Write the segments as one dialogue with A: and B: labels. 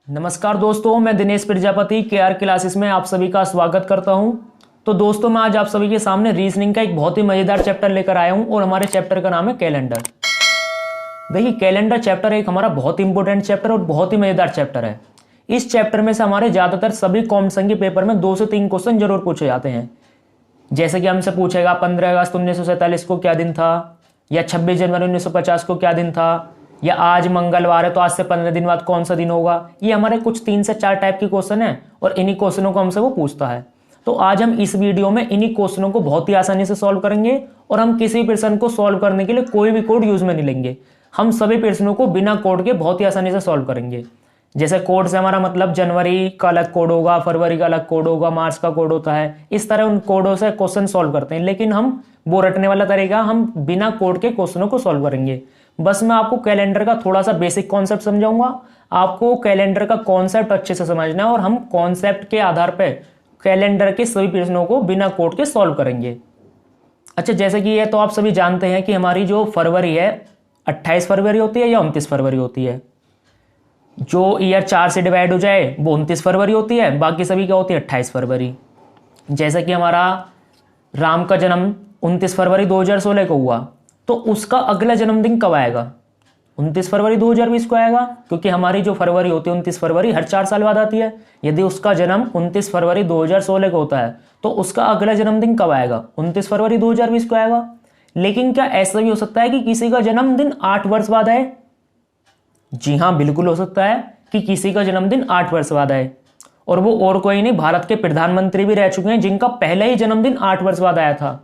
A: नमस्कार दोस्तों, मैं दिनेश प्रजापति केआर क्लासेस में आप सभी का स्वागत करता हूं। तो दोस्तों, मैं आज आप सभी के सामने रीजनिंग का एक बहुत ही मजेदार चैप्टर लेकर आया हूं और हमारे चैप्टर का नाम है कैलेंडर। देखिए, कैलेंडर चैप्टर एक हमारा बहुत इंपॉर्टेंट चैप्टर और बहुत ही मजेदार चैप्टर है। इस चैप्टर में से हमारे ज्यादातर सभी कॉम्पिटिशन के पेपर में 2 से 3 क्वेश्चन जरूर पूछे जाते हैं। जैसे कि हमसे पूछेगा 15 अगस्त 1947 को क्या दिन था, या 26 जनवरी 1950 को क्या दिन था, या आज मंगलवार है तो आज से 15 दिन बाद कौन सा दिन होगा। ये हमारे कुछ 3 से 4 टाइप के क्वेश्चन हैं और इन्हीं क्वेश्चनों को हमसे वो पूछता है। तो आज हम इस वीडियो में इन्हीं क्वेश्चनों को बहुत ही आसानी से सॉल्व करेंगे और हम किसी भी प्रश्न को सॉल्व करने के लिए कोई भी कोड यूज में नहीं लेंगे। हम सभी प्रश्नों को बिना कोड के बहुत ही आसानी से सॉल्व करेंगे। जैसे कोड से हमारा मतलब जनवरी का अलग कोड होगा, फरवरी का अलग कोड होगा, मार्च का कोड होता है। इस तरह उन कोडों से क्वेश्चन सॉल्व करते हैं, लेकिन हम वो रटने वाला तरीका हम बिना कोड के क्वेश्चनों को सॉल्व करेंगे। बस मैं आपको कैलेंडर का थोड़ा सा बेसिक कॉन्सेप्ट समझाऊंगा। आपको कैलेंडर का कॉन्सेप्ट अच्छे से समझना है और हम कॉन्सेप्ट के आधार पर कैलेंडर के सभी प्रश्नों को बिना कोड के सॉल्व करेंगे। अच्छा, जैसे कि ये तो आप सभी जानते हैं कि हमारी जो फरवरी है 28 फरवरी होती है या 29 फरवरी होती है। जो ईयर 4 से डिवाइड हो जाए वो 29 फरवरी होती है, बाकी सभी क्या होती है 28 फरवरी। जैसे कि हमारा राम का जन्म 29 फरवरी 2016 को हुआ, तो उसका अगला जन्मदिन कब आएगा? 29 फरवरी 2020 को आएगा, क्योंकि हमारी जो फरवरी होती है 29 फरवरी हर 4 साल बाद आती है। यदि उसका जन्म 29 फरवरी 2016 को होता है तो उसका अगला जन्मदिन कब आएगा? 29 फरवरी 2020 को आएगा। लेकिन क्या ऐसा भी हो सकता है कि किसी का जन्मदिन 8 वर्ष बाद आए? जी हाँ, बिल्कुल हो सकता है कि किसी का जन्मदिन 8 वर्ष बाद आए, और वो और कोई नहीं, भारत के प्रधानमंत्री भी रह चुके हैं जिनका पहला ही जन्मदिन 8 वर्ष बाद आया था।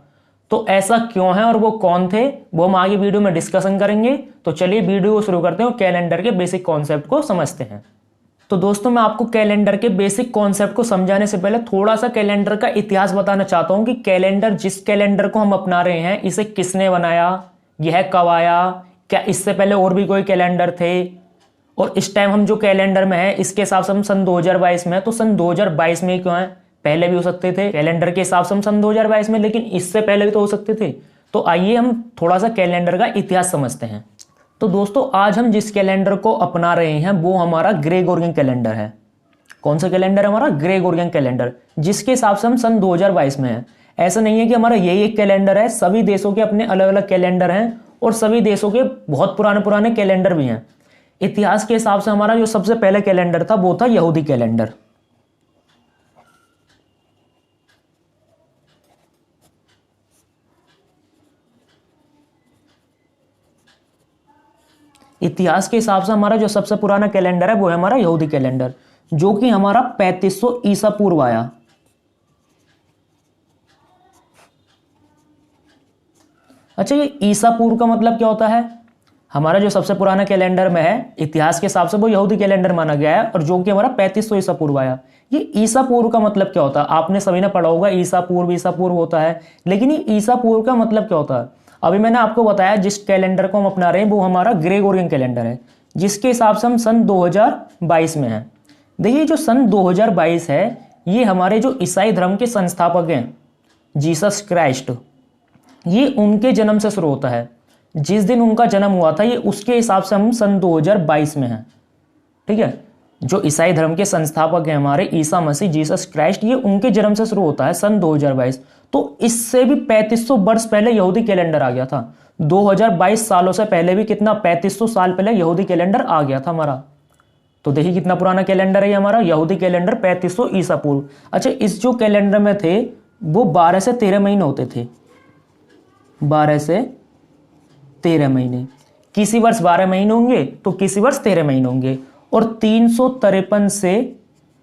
A: तो ऐसा क्यों है और वो कौन थे, वो हम आगे वीडियो में डिस्कशन करेंगे। तो चलिए वीडियो को शुरू करते हैं और कैलेंडर के बेसिक कॉन्सेप्ट को समझते हैं। तो दोस्तों, मैं आपको कैलेंडर के बेसिक कॉन्सेप्ट को समझाने से पहले थोड़ा सा कैलेंडर का इतिहास बताना चाहता हूं कि कैलेंडर, जिस कैलेंडर को हम अपना रहे हैं, इसे किसने बनाया, यह कब आया, क्या इससे पहले और भी कोई कैलेंडर थे, और इस टाइम हम जो कैलेंडर में है इसके हिसाब से हम सन 2022 में है, तो सन 2022 में क्यों है? पहले भी हो सकते थे कैलेंडर के हिसाब से हम सन 2022 में, लेकिन इससे पहले भी तो हो सकते थे। तो आइए हम थोड़ा सा कैलेंडर का इतिहास समझते हैं। तो दोस्तों, आज हम जिस कैलेंडर को अपना रहे हैं वो हमारा ग्रेगोरियन कैलेंडर है। कौन सा कैलेंडर? हमारा ग्रेगोरियन कैलेंडर, जिसके हिसाब से हम सन 2022 में है। ऐसा नहीं है कि हमारा यही एक कैलेंडर है, सभी देशों के अपने अलग अलग कैलेंडर हैं और सभी देशों के बहुत पुराने पुराने कैलेंडर भी हैं। इतिहास के हिसाब से हमारा जो सबसे पहले कैलेंडर था वो था यहूदी कैलेंडर। इतिहास के हिसाब से हमारा जो सबसे पुराना कैलेंडर है वो है हमारा यहूदी कैलेंडर, जो कि हमारा 3500 ईसा पूर्व आया। अच्छा, ये ईसा पूर्व का मतलब क्या होता है? हमारा जो सबसे पुराना कैलेंडर में है इतिहास के हिसाब से वो यहूदी कैलेंडर माना गया है, और जो कि हमारा 3500 ईसा पूर्व आया। ये ईसा पूर्व का मतलब क्या होता है? आपने सभी ने पढ़ा होगा ईसा पूर्व होता है, लेकिन ये ईसा पूर्व का मतलब क्या होता है? अभी मैंने आपको बताया जिस कैलेंडर को हम अपना रहे हैं वो हमारा ग्रेगोरियन कैलेंडर है, जिसके हिसाब से हम सन 2022 में हैं। देखिए, जो सन 2022 है ये हमारे जो ईसाई धर्म के संस्थापक हैं जीसस क्राइस्ट, ये उनके जन्म से शुरू होता है। जिस दिन उनका जन्म हुआ था ये उसके हिसाब से हम सन 2022 में हैं। ठीक है, जो ईसाई धर्म के संस्थापक हैं हमारे ईसा मसीह जीसस क्राइस्ट, ये उनके जन्म से शुरू होता है सन 2022। तो इससे भी 3500 वर्ष पहले यहूदी कैलेंडर आ गया था। 2022 सालों से पहले भी कितना, 3500 साल पहले यहूदी कैलेंडर आ गया था हमारा। तो देखिए कितना पुराना कैलेंडर है हमारा यहूदी कैलेंडर, 3500 ईसा पूर्व। अच्छा, इस जो कैलेंडर में थे वो 12 से 13 महीने होते थे। 12 से 13 महीने, किसी वर्ष 12 महीने होंगे तो किसी वर्ष 13 महीने होंगे, और 353 से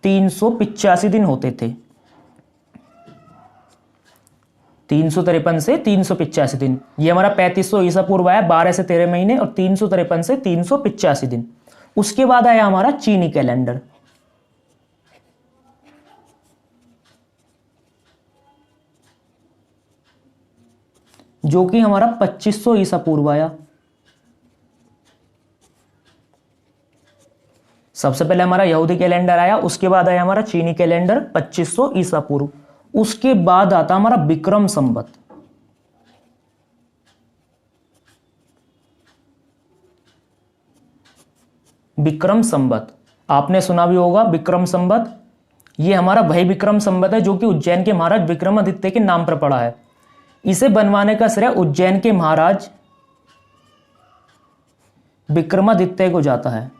A: 385 दिन होते थे। 353 से 385 दिन, ये हमारा 3500 ईसा पूर्व आया, 12 से 13 महीने, और 353 से 385 दिन। उसके बाद आया हमारा चीनी कैलेंडर, जो कि हमारा 2500 ईसा पूर्व आया। सबसे पहले हमारा यहूदी कैलेंडर आया, उसके बाद आया हमारा चीनी कैलेंडर 2500 ईसा पूर्व। उसके बाद आता हमारा विक्रम संवत। विक्रम संवत आपने सुना भी होगा विक्रम संवत। ये हमारा वही विक्रम संवत है जो कि उज्जैन के महाराज विक्रमादित्य के नाम पर पड़ा है। इसे बनवाने का श्रेय उज्जैन के महाराज विक्रमादित्य को जाता है।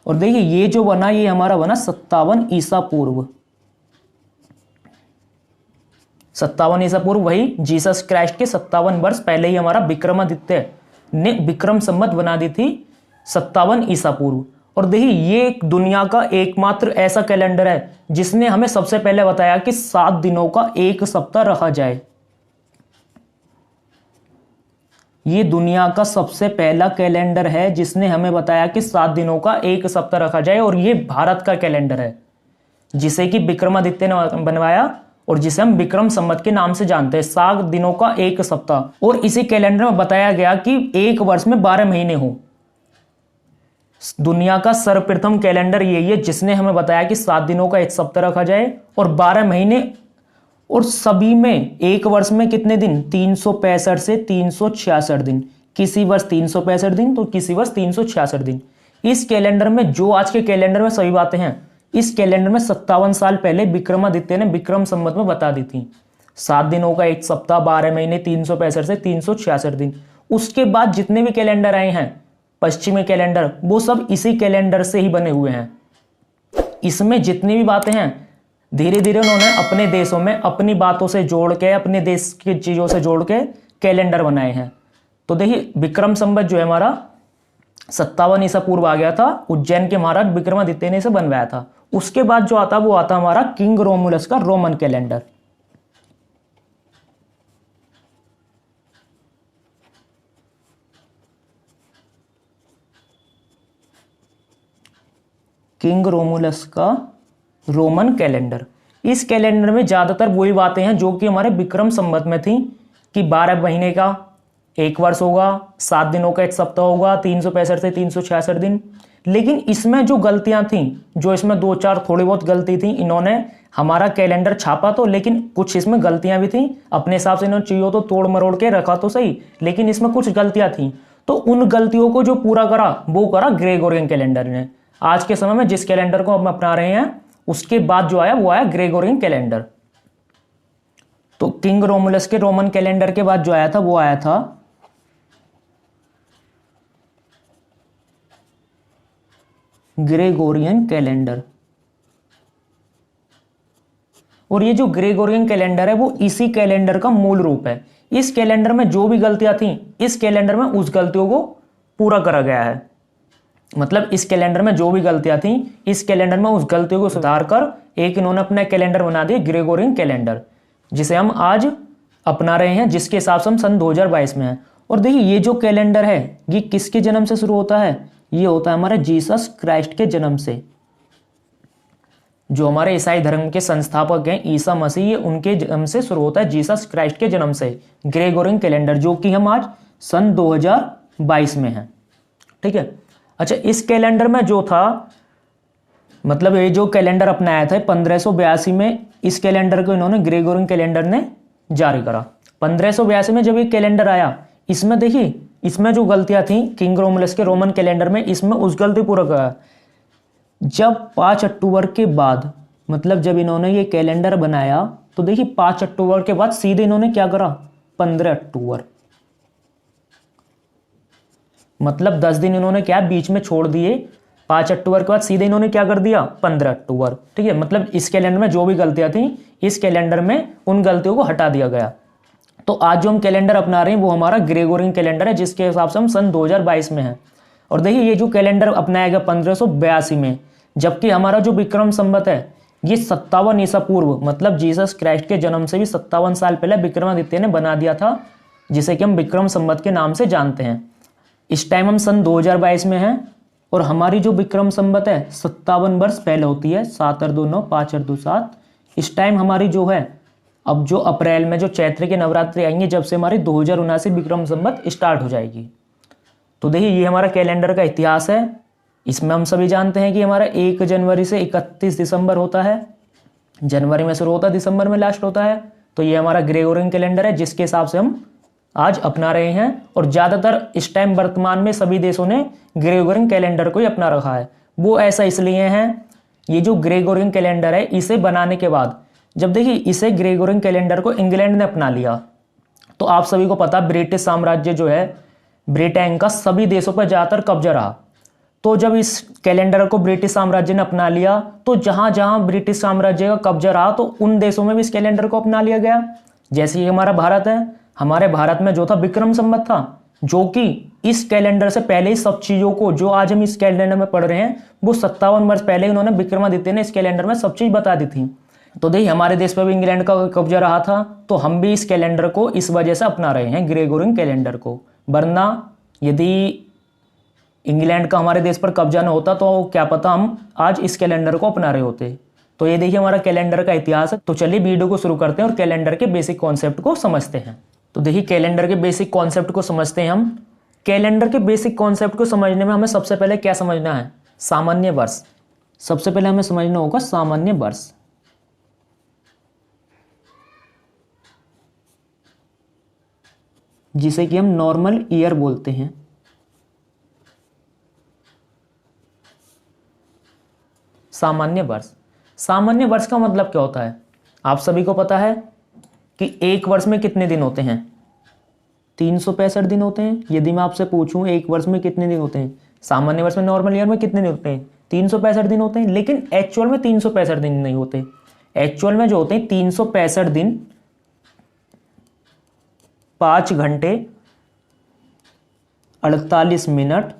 A: और देखिए ये जो बना, ये हमारा बना 57 ईसा पूर्व। 57 ईसा पूर्व, वही जीसस क्राइस्ट के 57 वर्ष पहले ही हमारा विक्रमादित्य ने विक्रम संवत बना दी थी 57 ईसा पूर्व। और देखिए ये एक दुनिया का एकमात्र ऐसा कैलेंडर है जिसने हमें सबसे पहले बताया कि 7 दिनों का एक सप्ताह रखा जाए। ये दुनिया का सबसे पहला कैलेंडर है जिसने हमें बताया कि 7 दिनों का एक सप्ताह रखा जाए। और ये भारत का कैलेंडर है जिसे कि विक्रमादित्य ने बनवाया और जिसे हम विक्रम संवत के नाम से जानते हैं। 7 दिनों का एक सप्ताह। और इसी कैलेंडर में बताया गया कि एक वर्ष में 12 महीने हो। दुनिया का सर्वप्रथम कैलेंडर यही है जिसने हमें बताया कि 7 दिनों का एक सप्ताह रखा जाए और 12 महीने, और सभी में एक वर्ष में कितने दिन, 365 से 366 दिन। किसी वर्ष 365 दिन तो किसी वर्ष 366 दिन। इस कैलेंडर में जो आज के कैलेंडर में सभी बातें हैं, इस कैलेंडर में 57 साल पहले विक्रमादित्य ने विक्रम संवत में बता दी थी। 7 दिनों का एक सप्ताह, 12 महीने, 365 से 366 दिन। उसके बाद जितने भी कैलेंडर आए हैं पश्चिमी कैलेंडर, वो सब इसी कैलेंडर से ही बने हुए हैं। इसमें जितनी भी बातें हैं धीरे धीरे उन्होंने अपने देशों में अपनी बातों से जोड़ के, अपने देश की चीजों से जोड़ के कैलेंडर बनाए हैं। तो देखिए विक्रम संवत जो है हमारा 57 ईसा पूर्व आ गया था। उज्जैन के महाराज विक्रमादित्य ने इसे बनवाया था। उसके बाद जो आता वो आता हमारा किंग रोमुलस का रोमन कैलेंडर। किंग रोमुलस का रोमन कैलेंडर। इस कैलेंडर में ज्यादातर वही बातें हैं जो कि हमारे विक्रम संवत में थी कि 12 महीने का एक वर्ष होगा, 7 दिनों का एक सप्ताह होगा, 365 से 366 दिन। लेकिन इसमें जो गलतियां थी, जो इसमें 2-4 थोड़ी बहुत गलती थी, इन्होंने हमारा कैलेंडर छापा तो, लेकिन कुछ इसमें गलतियां भी थी। अपने हिसाब से इन्होंने चीजों तो तोड़ मरोड़ के रखा तो सही, लेकिन इसमें कुछ गलतियां थी। तो उन गलतियों को जो पूरा करा वो करा ग्रेगोरियन कैलेंडर ने। आज के समय में जिस कैलेंडर को हम अपना रहे हैं उसके बाद जो आया वो आया ग्रेगोरियन कैलेंडर। तो किंग रोमुलस के रोमन कैलेंडर के बाद जो आया था वो आया था ग्रेगोरियन कैलेंडर। और ये जो ग्रेगोरियन कैलेंडर है वो इसी कैलेंडर का मूल रूप है। इस कैलेंडर में जो भी गलतियां थी, इस कैलेंडर में उस गलतियों को पूरा करा गया है। मतलब इस कैलेंडर में जो भी गलतियां थी, इस कैलेंडर में उस गलतियों को सुधार कर एक इन्होंने अपना कैलेंडर बना दिया ग्रेगोरियन कैलेंडर, जिसे हम आज अपना रहे हैं, जिसके हिसाब से हम सन 2022 में हैं। और देखिए ये जो कैलेंडर है ये किसके जन्म से शुरू होता है? ये होता है हमारे जीसस क्राइस्ट के जन्म से। जो हमारे ईसाई धर्म के संस्थापक हैं ईसा मसीह, ये उनके जन्म से शुरू होता है, जीसस क्राइस्ट के जन्म से ग्रेगोरियन कैलेंडर, जो कि हम आज सन 2022 में हैं। ठीक है। अच्छा, इस कैलेंडर में जो था, मतलब ये जो कैलेंडर अपनाया था 1582 में, इस कैलेंडर को इन्होंने ग्रेगोरियन कैलेंडर ने जारी करा। 1582 में जब ये कैलेंडर आया, इसमें देखिए इसमें जो गलतियां थी किंग रोमुलस के रोमन कैलेंडर में, इसमें उस गलती पूरा करा। जब 5 अक्टूबर के बाद, मतलब जब इन्होंने ये कैलेंडर बनाया, तो देखिए 5 अक्टूबर के बाद सीधे इन्होंने क्या करा, 15 अक्टूबर, मतलब 10 दिन इन्होंने क्या बीच में छोड़ दिए। 5 अक्टूबर के बाद सीधे इन्होंने क्या कर दिया, 15 अक्टूबर। ठीक है। मतलब इस कैलेंडर में जो भी गलतियां थी, इस कैलेंडर में उन गलतियों को हटा दिया गया। तो आज जो हम कैलेंडर अपना रहे हैं वो हमारा ग्रेगोरियन कैलेंडर है, जिसके हिसाब से हम सन 2022 में हैं। और देखिए ये जो कैलेंडर अपनाया गया 1582 में, जबकि हमारा जो विक्रम संवत है ये 57 ईसा पूर्व, मतलब जीसस क्राइस्ट के जन्म से भी 57 साल पहले विक्रमादित्य ने बना दिया था, जिसे कि हम विक्रम संवत के नाम से जानते हैं। इस टाइम हम सन 2022 में हैं और हमारी जो विक्रम संवत है 57 वर्ष पहले होती है, 7 और 2 9, 5 और 2 7। इस टाइम हमारी जो है, अब जो अप्रैल में जो चैत्र के नवरात्रि आएंगे, जब से हमारी 2079 विक्रम संवत स्टार्ट हो जाएगी। तो देखिए ये हमारा कैलेंडर का इतिहास है। इसमें हम सभी जानते हैं कि हमारा 1 जनवरी से 31 दिसंबर होता है। जनवरी में शुरू होता है, दिसंबर में लास्ट होता है। तो ये हमारा ग्रेगोरियन कैलेंडर है, जिसके हिसाब से हम आज अपना रहे हैं और ज़्यादातर इस टाइम वर्तमान में सभी देशों ने ग्रेगोरियन कैलेंडर को ही अपना रखा है। वो ऐसा इसलिए है, ये जो ग्रेगोरियन कैलेंडर है इसे बनाने के बाद जब देखिए इसे ग्रेगोरियन कैलेंडर को इंग्लैंड ने अपना लिया तो आप सभी को पता ब्रिटिश साम्राज्य जो है ब्रिटेन का सभी देशों पर ज़्यादातर कब्जा रहा। तो जब इस कैलेंडर को ब्रिटिश साम्राज्य ने अपना लिया तो जहां जहां ब्रिटिश साम्राज्य का कब्जा रहा तो उन देशों में भी इस कैलेंडर को अपना लिया गया। जैसे कि हमारा भारत है, हमारे भारत में जो था विक्रम संवत था, जो कि इस कैलेंडर से पहले ही सब चीज़ों को जो आज हम इस कैलेंडर में पढ़ रहे हैं वो 57 वर्ष पहले उन्होंने विक्रमादित्य ने इस कैलेंडर में सब चीज़ बता दी थी। तो देखिए हमारे देश पर भी इंग्लैंड का कब्जा रहा था तो हम भी इस कैलेंडर को इस वजह से अपना रहे हैं, ग्रेगोरियन कैलेंडर को। वरना यदि इंग्लैंड का हमारे देश पर कब्जा न होता तो क्या पता हम आज इस कैलेंडर को अपना रहे होते। तो ये देखिए हमारा कैलेंडर का इतिहास है। तो चलिए वीडियो को शुरू करते हैं और कैलेंडर के बेसिक कॉन्सेप्ट को समझते हैं। तो देखिए कैलेंडर के बेसिक कॉन्सेप्ट को समझते हैं हम। कैलेंडर के बेसिक कॉन्सेप्ट को समझने में हमें सबसे पहले क्या समझना है? सामान्य वर्ष। सबसे पहले हमें समझना होगा सामान्य वर्ष। जिसे कि हम नॉर्मल ईयर बोलते हैं। सामान्य वर्ष। सामान्य वर्ष का मतलब क्या होता है? आप सभी को पता है कि एक वर्ष में कितने दिन होते हैं? 365 दिन होते हैं। यदि मैं आपसे पूछूं एक वर्ष में कितने दिन होते हैं, सामान्य वर्ष में नॉर्मल ईयर में कितने दिन होते हैं? 365 दिन होते हैं। लेकिन एक्चुअल में 365 दिन नहीं होते। एक्चुअल में जो होते हैं 365 दिन 5 घंटे 48 मिनट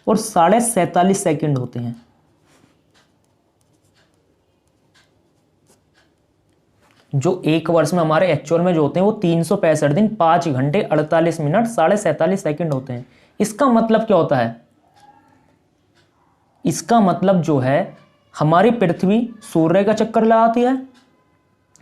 A: और 47.5 सेकंड होते हैं। जो एक वर्ष में हमारे एक्चुअल में जो होते हैं वो 365 दिन 5 घंटे 48 मिनट 47.5 सेकंड होते हैं। इसका मतलब क्या होता है? इसका मतलब जो है हमारी पृथ्वी सूर्य का चक्कर लगाती है।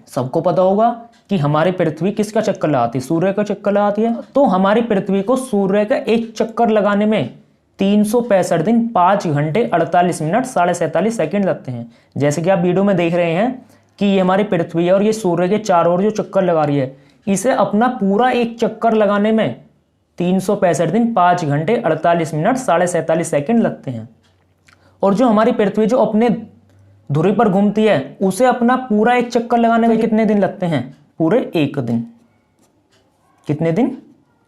A: सबको पता होगा कि हमारी पृथ्वी किसका चक्कर लगाती है? सूर्य का चक्कर लगाती है। तो हमारी पृथ्वी को सूर्य का एक चक्कर लगाने में 365 दिन 5 घंटे 48 मिनट 47.5 सेकंड लगते हैं। जैसे कि आप वीडियो में देख रहे हैं कि ये हमारी पृथ्वी है और ये सूर्य के चारों ओर जो चक्कर लगा रही है, इसे अपना पूरा एक चक्कर लगाने में 365 दिन 5 घंटे 48 मिनट 47.5 सेकंड लगते हैं। और जो हमारी पृथ्वी जो अपने धुरी पर घूमती है उसे अपना पूरा एक चक्कर लगाने में कितने दिन लगते हैं? पूरे एक दिन। कितने दिन?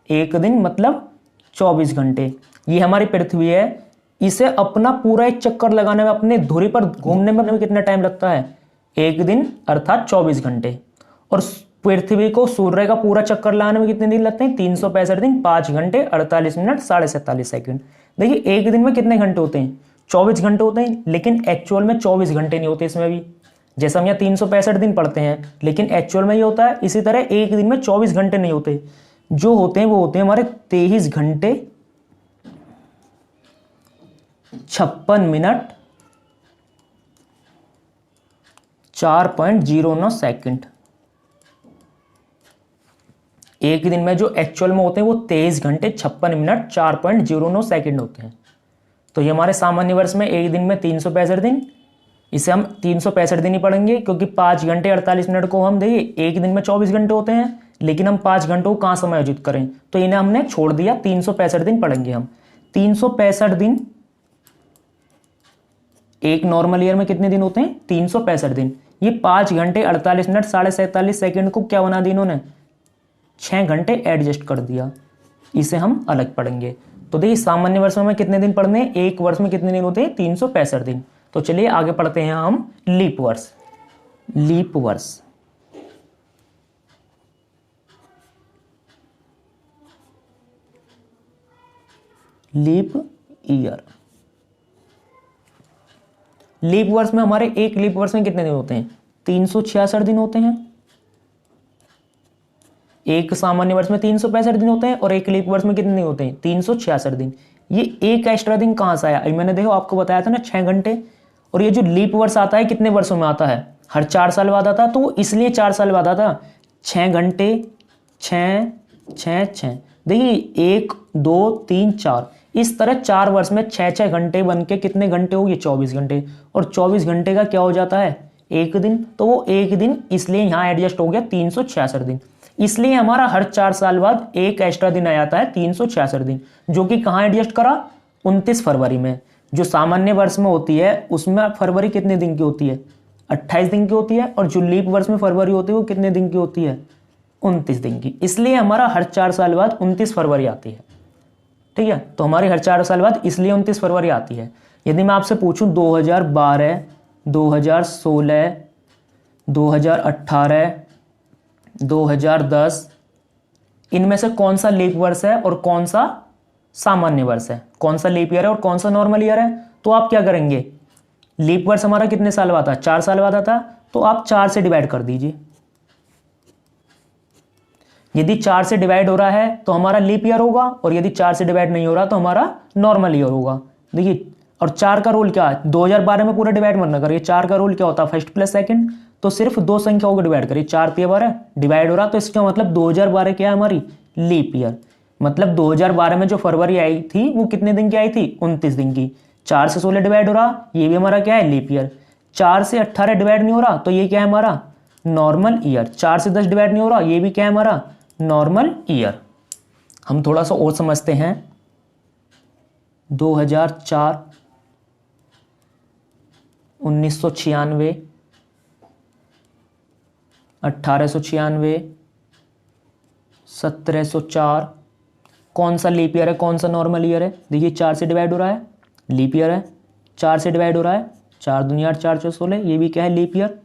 A: एक दिन मतलब 24 घंटे। ये हमारी पृथ्वी है, इसे अपना पूरा एक चक्कर लगाने में अपने धुरी पर घूमने में कितना टाइम लगता है? एक दिन अर्थात 24 घंटे। और पृथ्वी को सूर्य का पूरा चक्कर लगाने में कितने दिन लगते हैं? 365 दिन 5 घंटे 48 मिनट 47.5 सेकंड। देखिए एक दिन में कितने घंटे होते हैं? 24 घंटे होते हैं। लेकिन एक्चुअल में 24 घंटे नहीं होते इसमें भी। जैसे हम यहाँ 365 दिन पढ़ते हैं लेकिन एक्चुअल में ये होता है। इसी तरह एक दिन में 24 घंटे नहीं होते। जो होते हैं वो होते हैं हमारे 23 घंटे 56 मिनट 4.09 सेकंड। एक दिन में जो एक्चुअल में होते हैं वो 23 घंटे 56 मिनट 4.09 सेकंड होते हैं। तो ये हमारे सामान्य वर्ष में एक दिन में 365 दिन, इसे हम 365 दिन ही पढ़ेंगे क्योंकि 5 घंटे 48 मिनट को हम देखिए एक दिन में 24 घंटे होते हैं। लेकिन हम 5 घंटों को कहाँ समायोजित करें? तो इन्हें हमने छोड़ दिया, 365 दिन पढ़ेंगे हम। 365 दिन एक नॉर्मल ईयर में कितने दिन होते हैं? 365 दिन। ये 5 घंटे 48 मिनट 47.5 सेकंड को क्या बना दिया इन्होंने? 6 घंटे एडजस्ट कर दिया। इसे हम अलग पढ़ेंगे। तो देखिए सामान्य वर्ष में हमें कितने दिन पढ़ने हैं? एक वर्ष में कितने दिन होते हैं? 365 दिन। तो चलिए आगे पढ़ते हैं हम लीप वर्ष। लीप वर्ष। Leap year. लीप वर्ष में हमारे एक लीप वर्ष में कितने दिन होते हैं? 366 दिन होते हैं। एक सामान्य वर्ष में 365 दिन होते हैं और एक लीप वर्ष में कितने दिन होते हैं? 366 दिन। ये एक एक्स्ट्रा दिन कहां से आया? मैंने देखो आपको बताया था ना 6 घंटे। और ये जो लीप वर्ष आता है कितने वर्षों में आता है? हर 4 साल बाद आता। तो इसलिए 4 साल बाद आता। 6 घंटे 6 6 6 देखिए 1 2 3 4 इस तरह 4 वर्ष में 6 घंटे बन के कितने घंटे हो गए? 24 घंटे। और 24 घंटे का क्या हो जाता है? एक दिन। तो वो एक दिन इसलिए यहाँ एडजस्ट हो गया 366 दिन। इसलिए हमारा हर 4 साल बाद एक एक्स्ट्रा दिन आ जाता है 366 दिन, जो कि कहाँ एडजस्ट करा, 29 फरवरी में। जो सामान्य वर्ष में होती है उसमें फरवरी कितने दिन की होती है, 28 दिन की होती है, और जो लीप वर्ष में फरवरी होती है वो कितने दिन की होती है, 29 दिन की। इसलिए हमारा हर 4 साल बाद 29 फरवरी आती है। ठीक है, तो हमारी हर 4 साल बाद इसलिए 29 फरवरी आती है। यदि मैं आपसे पूछूं 2012, 2016, 2018, 2010, इनमें से कौन सा लीप वर्ष है और कौन सा सामान्य वर्ष है, कौन सा लीप ईयर है और कौन सा नॉर्मल ईयर है, तो आप क्या करेंगे, लीप वर्ष हमारा कितने साल बाद आता, 4 साल बाद आता, तो आप 4 से डिवाइड कर दीजिए। यदि 4 से डिवाइड हो रहा है तो हमारा लीप ईयर होगा, और यदि 4 से डिवाइड नहीं हो रहा तो हमारा नॉर्मल ईयर होगा। देखिए, और 4 का रूल क्या है, 2012 में पूरा डिवाइड मत ना करिए। 4 का रूल क्या होता है, फर्स्ट प्लस सेकंड, तो सिर्फ 2 संख्याओं को डिवाइड करिए। 4 3 12 डिवाइड हो रहा, तो इसका मतलब 2012 क्या है, हमारी लीप ईयर। मतलब 2012 में जो फरवरी आई थी वो कितने दिन की आई थी, 29 दिन की। 4 से 16 डिवाइड हो रहा, ये भी हमारा क्या है, लीप ईयर। 4 से 18 डिवाइड नहीं हो रहा, तो ये क्या है, हमारा नॉर्मल ईयर। 4 से 10 डिवाइड नहीं हो रहा, ये भी क्या है, हमारा नॉर्मल ईयर। हम थोड़ा सा और समझते हैं। 2004, 1996, 1896, 1704, कौन सा लीप ईयर है, कौन सा नॉर्मल ईयर है। देखिए, 4 से डिवाइड हो रहा है, लीप ईयर है। 4 से डिवाइड हो रहा है, 4 दूनी 8, 4 4 16, ये भी क्या है, लीप ईयर।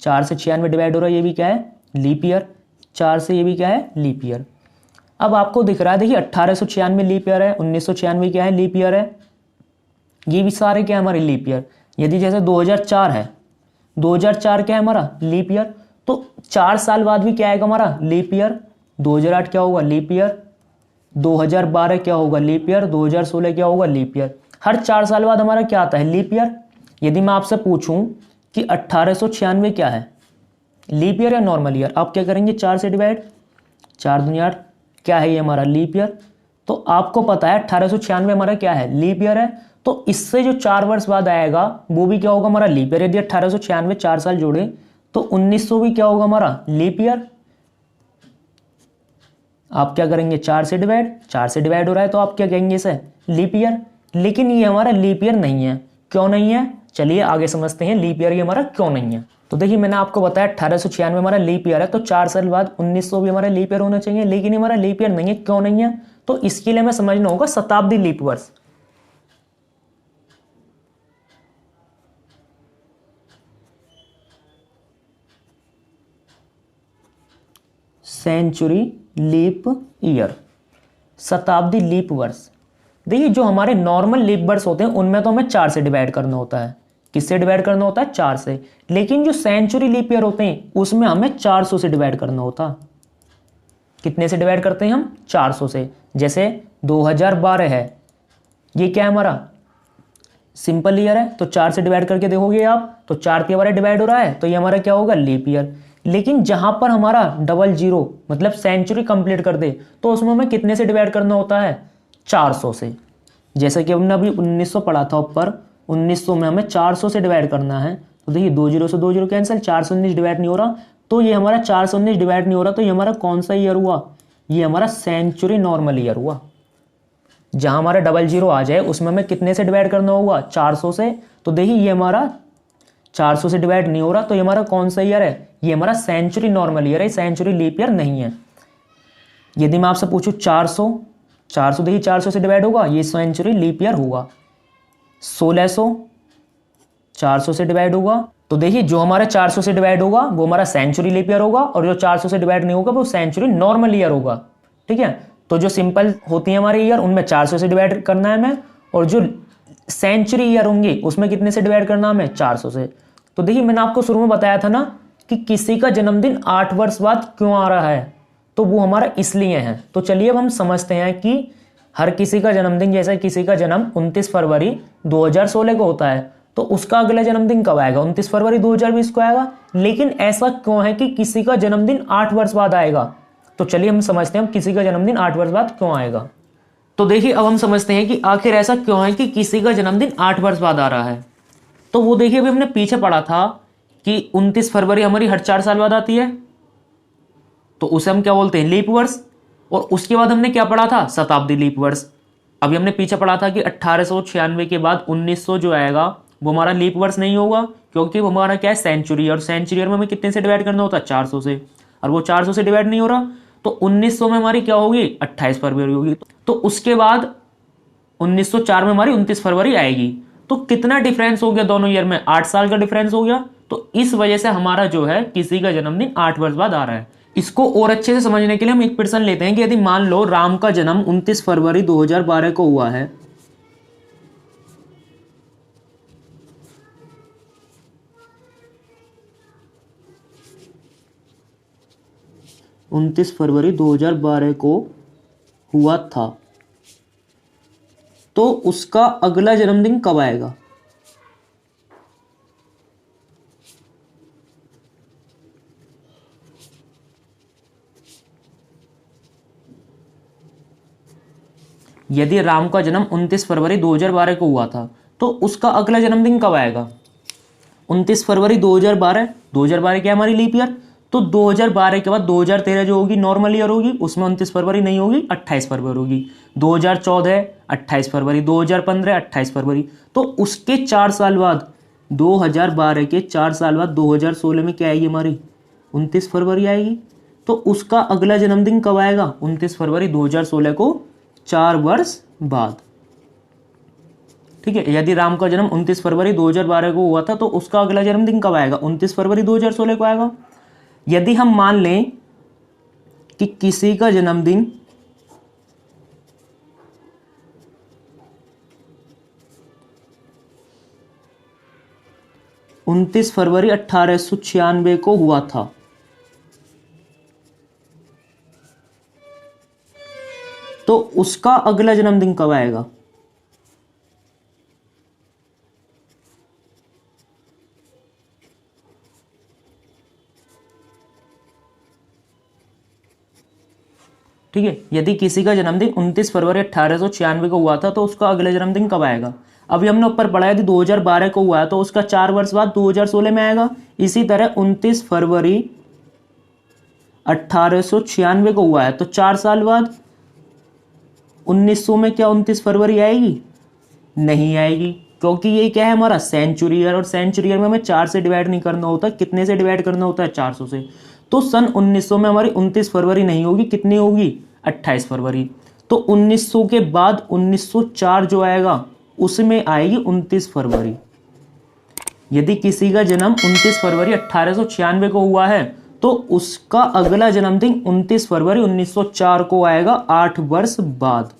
A: 4 से 96 डिवाइड हो रहा है, ये भी क्या है, लीप ईयर। 4 से ये भी क्या है, लीप ईयर। अब आपको दिख रहा है, देखिए 1896 लीप ईयर है, 1996 क्या है, लीप ईयर है। ये भी सारे क्या है, हमारे लीप ईयर। यदि जैसे 2004 है, 2004 क्या है, हमारा लीप ईयर, तो 4 साल बाद भी क्या आएगा, हमारा लीप ईयर। 2008 क्या होगा, लीप ईयर। 2012 क्या होगा, लीप ईयर। 2016 क्या होगा, लीप ईयर। हर 4 साल बाद हमारा क्या आता है, लीप ईयर। यदि मैं आपसे पूछूं कि 1896 क्या है, लीप ईयर या नॉर्मल ईयर, आप क्या करेंगे, 4 से डिवाइड। 4 दूनी 8, क्या है ये, हमारा लीप ईयर। तो आपको पता है 1896 हमारा क्या है, लीप ईयर है। तो इससे जो 4 वर्ष बाद आएगा वो भी क्या होगा, हमारा लीप ईयर। यदि 1896 4 साल जोड़े तो 1900 भी क्या होगा, हमारा लीप ईयर। आप क्या करेंगे, 4 से डिवाइड। 4 से डिवाइड हो रहा है तो आप क्या कहेंगे, इसे लीप ईयर। लेकिन ये हमारा लीप ईयर नहीं है। क्यों नहीं है, चलिए आगे समझते हैं लीप ईयर ये हमारा क्यों नहीं है। तो देखिए, मैंने आपको बताया 1896 हमारा लीप ईयर है, तो 4 साल बाद 1900 भी हमारा लीप ईयर होना चाहिए, लेकिन हमारा लीप ईयर नहीं है। क्यों नहीं है, तो इसके लिए हमें समझना होगा शताब्दी लीप वर्ष। सेंचुरी लीप ईयर, शताब्दी लीप वर्ष। देखिए, जो हमारे नॉर्मल लीप वर्ष होते हैं उनमें तो हमें 4 से डिवाइड करना होता है। किससे डिवाइड करना होता है, 4 से। लेकिन जो सेंचुरी लीप ईयर होते हैं उसमें हमें 400 से डिवाइड करना होता। कितने से डिवाइड करते हैं हम, 400 से। जैसे 2012 है, ये क्या है, हमारा सिंपल ईयर है, तो 4 से डिवाइड करके देखोगे आप, तो 4 के बारे डिवाइड हो रहा है, तो ये हमारा क्या होगा, लीप ईयर। लेकिन जहां पर हमारा 00 मतलब सेंचुरी कंप्लीट कर दे, तो उसमें हमें कितने से डिवाइड करना होता है, 400 से। जैसे कि हमने अभी 1900 पढ़ा था ऊपर, 1900 में हमें 400 से डिवाइड करना है। तो देखिए, 20 से 20 कैंसिल, 419 डिवाइड नहीं हो रहा, तो ये हमारा 419 डिवाइड नहीं हो रहा, तो ये हमारा कौन सा ईयर हुआ, ये हमारा सेंचुरी नॉर्मल ईयर हुआ। जहां हमारा 00 आ जाए उसमें हमें कितने से डिवाइड करना होगा, 400 से। तो देखिए, ये हमारा 400 से डिवाइड नहीं हो रहा, तो ये हमारा कौन सा ईयर है, ये हमारा सेंचुरी नॉर्मल ईयर है, सेंचुरी लीप ईयर नहीं है। यदि मैं आपसे पूछूं 400 देखिए 400 से डिवाइड होगा, ये सेंचुरी लीप ईयर होगा। 1600 400 से डिवाइड होगा, तो देखिए जो हमारा 400 से डिवाइड होगा वो हमारा सेंचुरी लीप ईयर होगा, और जो 400 से डिवाइड नहीं होगा वो सेंचुरी नॉर्मल ईयर होगा। ठीक है, तो जो सिंपल होती है हमारे ईयर उनमें 400 से डिवाइड करना है हमें, और जो सेंचुरी ईयर होंगे उसमें कितने से डिवाइड करना हमें, 400 से। तो देखिए, मैंने आपको शुरू में बताया था ना कि किसी का जन्मदिन 8 वर्ष बाद क्यों आ रहा है, तो वो हमारा इसलिए है। तो चलिए अब हम समझते हैं कि हर किसी का जन्मदिन, जैसे किसी का जन्म 29 फरवरी 2016 को होता है, तो उसका अगला जन्मदिन कब आएगा, 29 फरवरी 2020 को आएगा। लेकिन ऐसा क्यों है कि किसी का जन्मदिन 8 वर्ष बाद आएगा, तो चलिए हम समझते हैं किसी का जन्मदिन 8 वर्ष बाद क्यों आएगा। तो देखिए, अब हम समझते हैं कि आखिर ऐसा क्यों है कि किसी का जन्मदिन 8 वर्ष बाद आ रहा है। तो वो देखिए, अभी हमने पीछे पढ़ा था कि 29 फरवरी हमारी हर 4 साल बाद आती है, तो उसे हम क्या बोलते हैं, लीप वर्ष। और उसके बाद हमने क्या पढ़ा था, शताब्दी लीप वर्ष। अभी हमने पीछे पढ़ा था कि 1896 के बाद 1900 जो आएगा वो हमारा लीप वर्ष नहीं होगा, क्योंकि वो हमारा क्या है, सेंचुरी। और सेंचुरी में हमें कितने से डिवाइड करना होता है, 400 से। और वो 400 से डिवाइड नहीं हो रहा, तो 1900 में हमारी क्या होगी, 28 फरवरी होगी। तो उसके बाद 1904 में हमारी 29 फरवरी आएगी। तो कितना डिफरेंस हो गया दोनों ईयर में, 8 साल का डिफरेंस हो गया। तो इस वजह से हमारा जो है किसी का जन्मदिन 8 वर्ष बाद आ रहा है। इसको और अच्छे से समझने के लिए हम एक प्रश्न लेते हैं कि यदि मान लो राम का जन्म 29 फरवरी 2012 को हुआ है, उनतीस फरवरी 2012 को हुआ था, तो उसका अगला जन्मदिन कब आएगा। यदि राम का जन्म 29 फरवरी 2012 को हुआ था, तो उसका अगला जन्मदिन कब आएगा। 29 फरवरी 2012, 2012 क्या हमारी लीप ईयर, तो 2012 के बाद 2013 जो होगी नॉर्मल ईयर होगी, उसमें 29 फरवरी नहीं होगी, 28 फरवरी होगी। 2014 28 फरवरी, 2015 28 फरवरी। तो उसके 4 साल बाद, 2012 के 4 साल बाद 2016 में क्या आएगी हमारी, 29 फरवरी आएगी। तो उसका अगला जन्मदिन कब आएगा, 29 फरवरी 2016 को 4 वर्ष बाद। ठीक है, यदि राम का जन्म 29 फरवरी 2012 को हुआ था, तो उसका अगला जन्मदिन कब आएगा, 29 फरवरी 2016 को आएगा। यदि हम मान लें कि किसी का जन्मदिन 29 फरवरी 1896 को हुआ था, तो उसका अगला जन्मदिन कब आएगा। ठीक है, यदि किसी का जन्मदिन 29 फरवरी 1896 को हुआ था, तो उसका अगला जन्मदिन कब आएगा। अभी हमने ऊपर पढ़ा यदि 2012 को हुआ है, तो उसका 4 वर्ष बाद 2016 में आएगा। इसी तरह 29 फरवरी 1896 को हुआ है, तो 4 साल बाद 1900 में क्या 29 फरवरी आएगी, नहीं आएगी, क्योंकि ये क्या है हमारा सेंचुरी ईयर। और सेंचुरी ईयर में हमें 4 से डिवाइड नहीं करना होता, कितने से डिवाइड करना होता है, 400 से। तो सन 1900 में हमारी 29 फरवरी नहीं होगी, कितनी होगी, 28 फरवरी। तो 1900 के बाद 1904 जो आएगा उसमें आएगी 29 फरवरी। यदि किसी का जन्म 29 फरवरी 1896 को हुआ है, तो उसका अगला जन्मदिन 29 फरवरी 1904 को आएगा, 8 वर्ष बाद।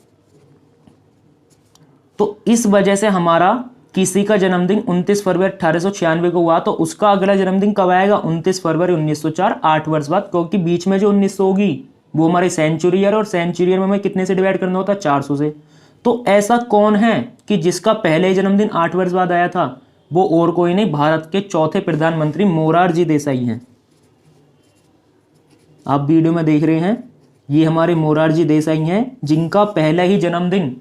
A: तो इस वजह से हमारा किसी का जन्मदिन 29 फरवरी 1896 को हुआ, तो उसका अगला जन्मदिन कब आएगा, 29 फरवरी 1904, 8 वर्ष बाद। क्योंकि बीच में जो 1900 होगी वो हमारी सेंचुरी ईयर, और सेंचुरी ईयर में हमें कितने से डिवाइड करना होता है, 400 से। तो ऐसा कौन है कि जिसका पहले जन्मदिन 8 वर्ष बाद आया था, वो और कोई नहीं, भारत के चौथे प्रधानमंत्री मोरारजी देसाई हैं। आप वीडियो में देख रहे हैं, ये हमारे मोरारजी देसाई हैं, जिनका पहला ही जन्मदिन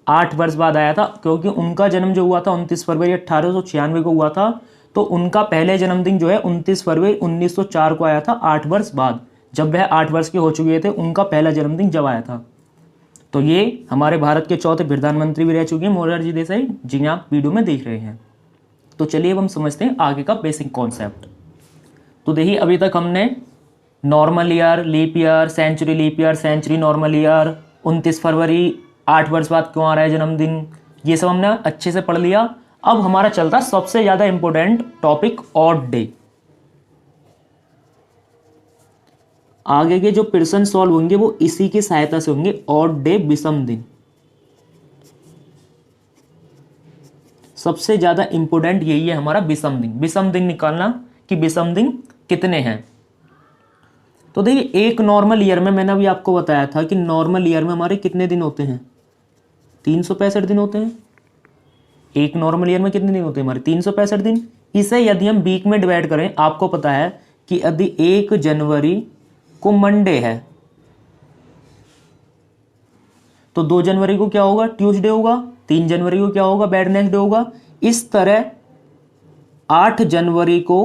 A: 8 वर्ष बाद आया था। क्योंकि उनका जन्म जो हुआ था 29 फरवरी 1896 को हुआ था, तो उनका पहले जन्मदिन जो है 29 फरवरी 1904 को आया था, 8 वर्ष बाद। जब वह 8 वर्ष के हो चुके थे, उनका पहला जन्मदिन जब आया था। तो ये हमारे भारत के चौथे प्रधानमंत्री भी रह चुके हैं मोरारजी देसाई, जिन्हें आप वीडियो में देख रहे हैं। तो चलिए अब हम समझते हैं आगे का बेसिक कॉन्सेप्ट। तो देखिए, अभी तक हमने normal year, leap year, century leap year, century normal year, 29 फरवरी 8 वर्ष बाद क्यों आ रहा है जन्मदिन, ये सब हमने अच्छे से पढ़ लिया। अब हमारा चलता सबसे ज्यादा इंपॉर्टेंट टॉपिक, ऑड डे। आगे के जो प्रश्न सॉल्व होंगे वो इसी की सहायता से होंगे, ऑड डे, विषम दिन। सबसे ज्यादा इंपॉर्टेंट यही है हमारा विषम दिन। विषम दिन निकालना कि विषम दिन कितने हैं। तो देखिए, एक नॉर्मल ईयर में मैंने अभी आपको बताया था कि नॉर्मल ईयर में हमारे कितने दिन होते हैं, 365 दिन होते हैं। एक नॉर्मल ईयर में कितने दिन होते हैं हमारे, 365 दिन। इसे यदि हम वीक में डिवाइड करें, आपको पता है कि यदि 1 जनवरी को मंडे है, तो 2 जनवरी को क्या होगा, ट्यूसडे होगा। 3 जनवरी को क्या होगा, वेडनेसडे होगा। इस तरह 8 जनवरी को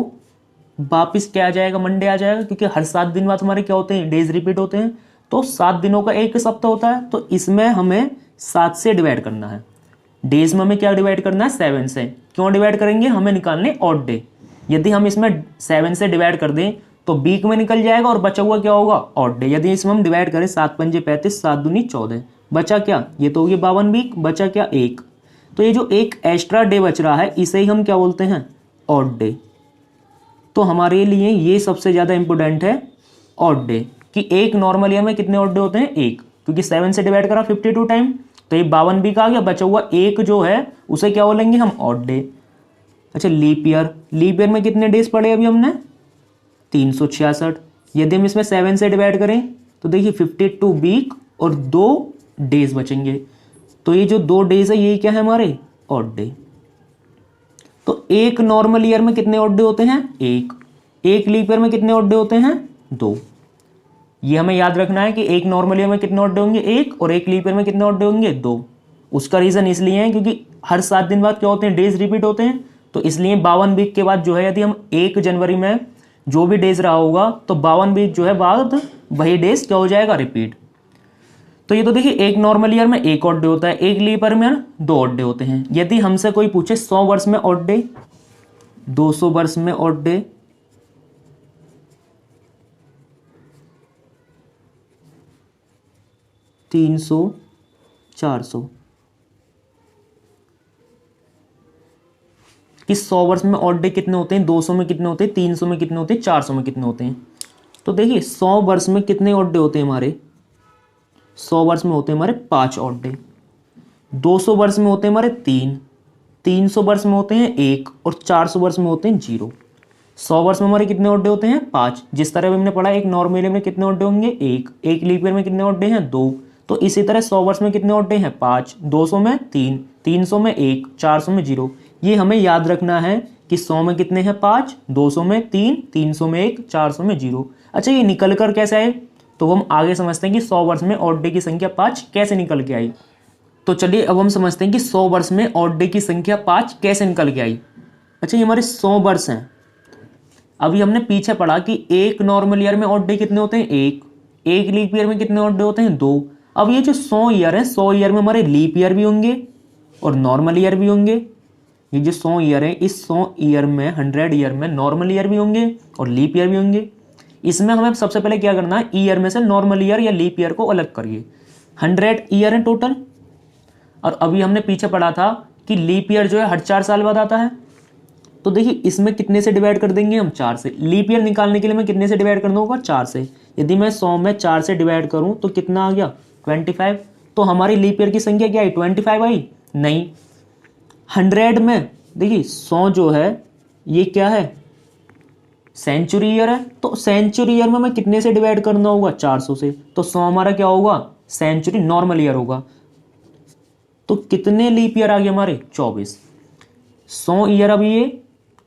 A: वापिस क्या आ जाएगा, मंडे आ जाएगा, क्योंकि हर 7 दिन बाद हमारे क्या होते हैं, डेज रिपीट होते हैं। तो 7 दिनों का एक सप्ताह होता है, तो इसमें हमें 7 से डिवाइड करना है। डेज में हमें क्या डिवाइड करना है, 7 से। क्यों डिवाइड करेंगे, हमें निकालने ऑड डे। यदि हम इसमें 7 से डिवाइड कर दें तो वीक में निकल जाएगा और बचा हुआ क्या होगा, ऑड डे। यदि इसमें हम डिवाइड करें 7 पंजे 35, 7 दूनी 14, बचा क्या, ये तो ये 52 वीक, बचा क्या, एक। तो ये जो एक एक्स्ट्रा डे बच रहा है इसे ही हम क्या बोलते हैं, ऑड डे। तो हमारे लिए ये सबसे ज़्यादा इंपॉर्टेंट है, ऑड डे, कि एक नॉर्मल ईयर में कितने ऑड डे होते हैं, एक, क्योंकि 7 से डिवाइड करा 52 टाइम, तो ये 52 वीक आ गया, बचा हुआ एक जो है उसे क्या बोलेंगे हम, ऑड डे। अच्छा, लीप ईयर, लीप ईयर में कितने डेज पढ़े अभी हमने, 366। यदि हम इसमें 7 से डिवाइड करें तो देखिए 52 वीक और 2 डेज बचेंगे। तो ये जो 2 डेज है यही क्या है हमारे, ऑड डे। तो एक नॉर्मल ईयर में कितने ऑड डे होते हैं, एक लीप ईयर में कितने ऑड डे होते हैं, 2। ये हमें याद रखना है कि एक नॉर्मल ईयर में कितने ऑड डे होंगे, एक, और एक लीप ईयर में कितने ऑड डे होंगे, 2। उसका रीजन इसलिए है क्योंकि हर 7 दिन बाद क्या होते हैं, डेज रिपीट होते हैं। तो इसलिए 52 वीक के बाद जो है, यदि हम 1 जनवरी में जो भी डेज रहा होगा तो 52 वीक जो है बाद वही डेज क्या हो जाएगा, रिपीट। तो ये तो देखिए एक नॉर्मल ईयर में एक ऑड डे होता है, एक लीप ईयर में 2 ऑड डे होते हैं। यदि हमसे कोई पूछे 100 वर्ष में ऑड डे, 200 वर्ष में ऑड डे, 300, 400, कि 100 वर्ष में ऑड डे कितने होते हैं, 200 में कितने होते हैं, 300 में कितने होते हैं, 400 में कितने होते हैं। तो देखिए 100 वर्ष में कितने ऑड डे होते हैं हमारे, 100 वर्ष में होते हैं हमारे 5 ऑड डे। 200 वर्ष में होते हैं हमारे 3, 300 वर्ष में होते हैं 1, और 400 वर्ष में होते हैं 0। 100 वर्ष में हमारे कितने ऑड डे होते हैं, 5। जिस तरह हमने पढ़ा एक नॉर्मल ईयर में कितने ऑड डे होंगे, एक लीप ईयर में कितने ऑड डे हैं, 2। तो इसी तरह 100 वर्ष में कितने ऑड डे हैं, 5, 200 में 3, 300 में 1, 400 में 0। ये हमें याद रखना है कि 100 में कितने हैं, 5, 200 में 3, 300 में 1, 400 में 0। अच्छा, ये निकल कर कैसे आए, तो हम आगे समझते हैं कि 100 वर्ष में ऑड डे की संख्या 5 कैसे निकल के आई। तो चलिए अब हम समझते हैं कि 100 वर्ष में ऑड डे की संख्या 5 कैसे निकल के आई। अच्छा, ये हमारे 100 वर्ष हैं। अभी हमने पीछे पढ़ा कि एक नॉर्मल ईयर में ऑड डे कितने होते हैं, एक लीप ईयर में कितने ऑड डे होते हैं, 2। अब ये जो 100 ईयर है, 100 ईयर में हमारे लीप ईयर भी होंगे और नॉर्मल ईयर भी होंगे। ये जो 100 ईयर है, इस 100 ईयर में 100 ईयर में नॉर्मल ईयर भी होंगे और लीप ईयर भी होंगे। इसमें हमें सबसे पहले क्या करना है, ईयर में से नॉर्मल ईयर या लीप ईयर को अलग करिए। 100 ईयर है टोटल, और अभी हमने पीछे पढ़ा था कि लीप ईयर जो है हर 4 साल बाद आता है। तो देखिए इसमें कितने से डिवाइड कर देंगे हम, 4 से। लीप ईयर निकालने के लिए मैं कितने से डिवाइड करना होगा, 4 से। यदि मैं 100 में 4 से डिवाइड करूं तो कितना आ गया, 25। तो हमारी लीप ईयर की संख्या क्या आई, 25 आई, नहीं। 100 में देखिए 100 जो है ये क्या है, सेंचुरी ईयर है। तो सेंचुरी ईयर में मैं कितने से डिवाइड करना होगा, 400 से। तो 100 हमारा क्या होगा, सेंचुरी नॉर्मल ईयर होगा। तो कितने लीप ईयर आ गए हमारे, 24। 100 ईयर, अब ये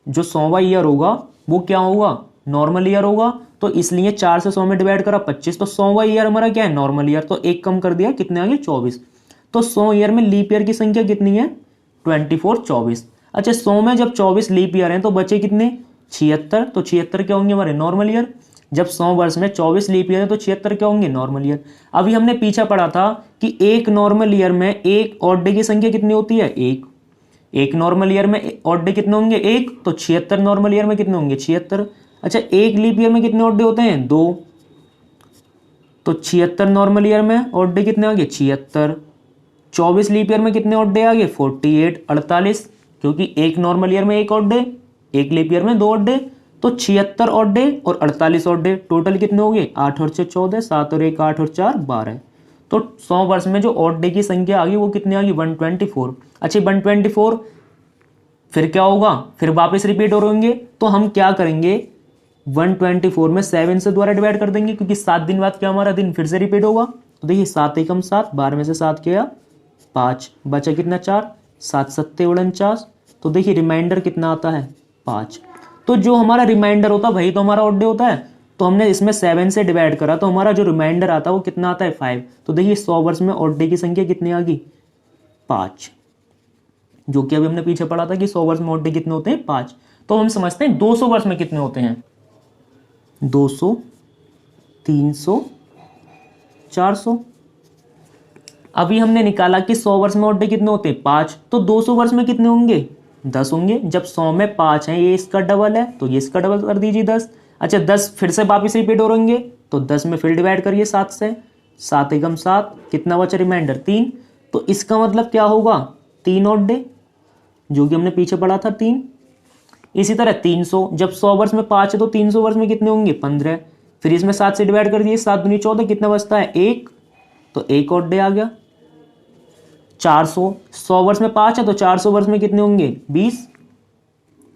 A: जो 100वां ईयर होगा वो क्या होगा, नॉर्मल ईयर होगा। तो इसलिए 4 से 100 में डिवाइड करा 25, तो 100वां ईयर हमारा क्या है, नॉर्मल ईयर। तो एक कम कर दिया, कितने आ गए, 24। तो 100 ईयर में लीप ईयर की संख्या कितनी है, 24, 24। अच्छा, 100 में जब 24 लीप ईयर हैं तो बचे कितने, 76। तो 76 क्या होंगे हमारे, नॉर्मल ईयर। जब 100 वर्ष में 24 लीप ईयर है तो 76 क्या होंगे, नॉर्मल ईयर। अभी हमने पीछे पढ़ा था कि एक नॉर्मल ईयर में एक ऑड डे की संख्या कितनी होती है, एक नॉर्मल ईयर में ऑड डे कितने होंगे, 1। तो 76 नॉर्मल ईयर में कितने होंगे, 76। अच्छा, एक लीप ईयर में कितने ऑड डे होते हैं, 2। तो 76 नॉर्मल ईयर में ऑड डे कितने आ गए, 76। 24 लीप ईयर में कितने ऑड डे आ गए, 48, 48, क्योंकि एक नॉर्मल ईयर में एक ऑड डे, एक लीप ईयर में 2 ऑड डे। तो 76 ऑड डे और 48 ऑड डे, टोटल कितने हो गए, 8 और 6 14, 7 और 1 8 और 4 12। तो 100 वर्ष में जो ऑड डे की संख्या आ गई वो कितनी आ गई, 124। अच्छा, 124 फिर क्या होगा, फिर वापस रिपीट हो होंगे। तो हम क्या करेंगे, 124 में 7 से द्वारा डिवाइड कर देंगे, क्योंकि 7 दिन बाद क्या हमारा दिन फिर से रिपीट होगा। तो देखिए 7 एकम 7, 12 में से 7 किया 5, बचा कितना 4, 7 7 49। तो देखिए रिमाइंडर कितना आता है, 5। तो जो हमारा रिमाइंडर होता है वही तो हमारा ऑड डे होता है। तो हमने इसमें 7 से डिवाइड करा तो हमारा जो रिमाइंडर आता है वो कितना आता है, 5। तो देखिए 100 वर्ष में ऑड डे की संख्या कितनी आ गई, 5, जो कि अभी हमने पीछे पढ़ा था कि 100 वर्ष में ऑड डे कितने होते हैं, 5। तो हम समझते हैं 200 वर्ष में कितने होते हैं। 200, 300, 400। अभी हमने निकाला कि 100 वर्ष में ऑड डे कितने होते हैं 5, तो 200 वर्ष में कितने होंगे 10 होंगे। जब 100 में 5 है, ये इसका डबल है, तो ये इसका डबल कर दीजिए 10। अच्छा 10 फिर से वापिस रिपीट हो रहेंगे, तो 10 में फिर डिवाइड करिए 7 से, 7 एकम 7, कितना बचा रिमाइंडर 3। तो इसका मतलब क्या होगा 3 ऑड डे, जो कि हमने पीछे पढ़ा था 3। इसी तरह 300, जब 100 वर्ष में 5 है तो 300 वर्ष में कितने होंगे 15। फिर इसमें 7 से डिवाइड कर दिए, 7 दूनी 14, कितना बचता है 1, तो 1 ऑड डे आ गया। 400, 100 वर्ष में 5 है तो 400 वर्ष में कितने होंगे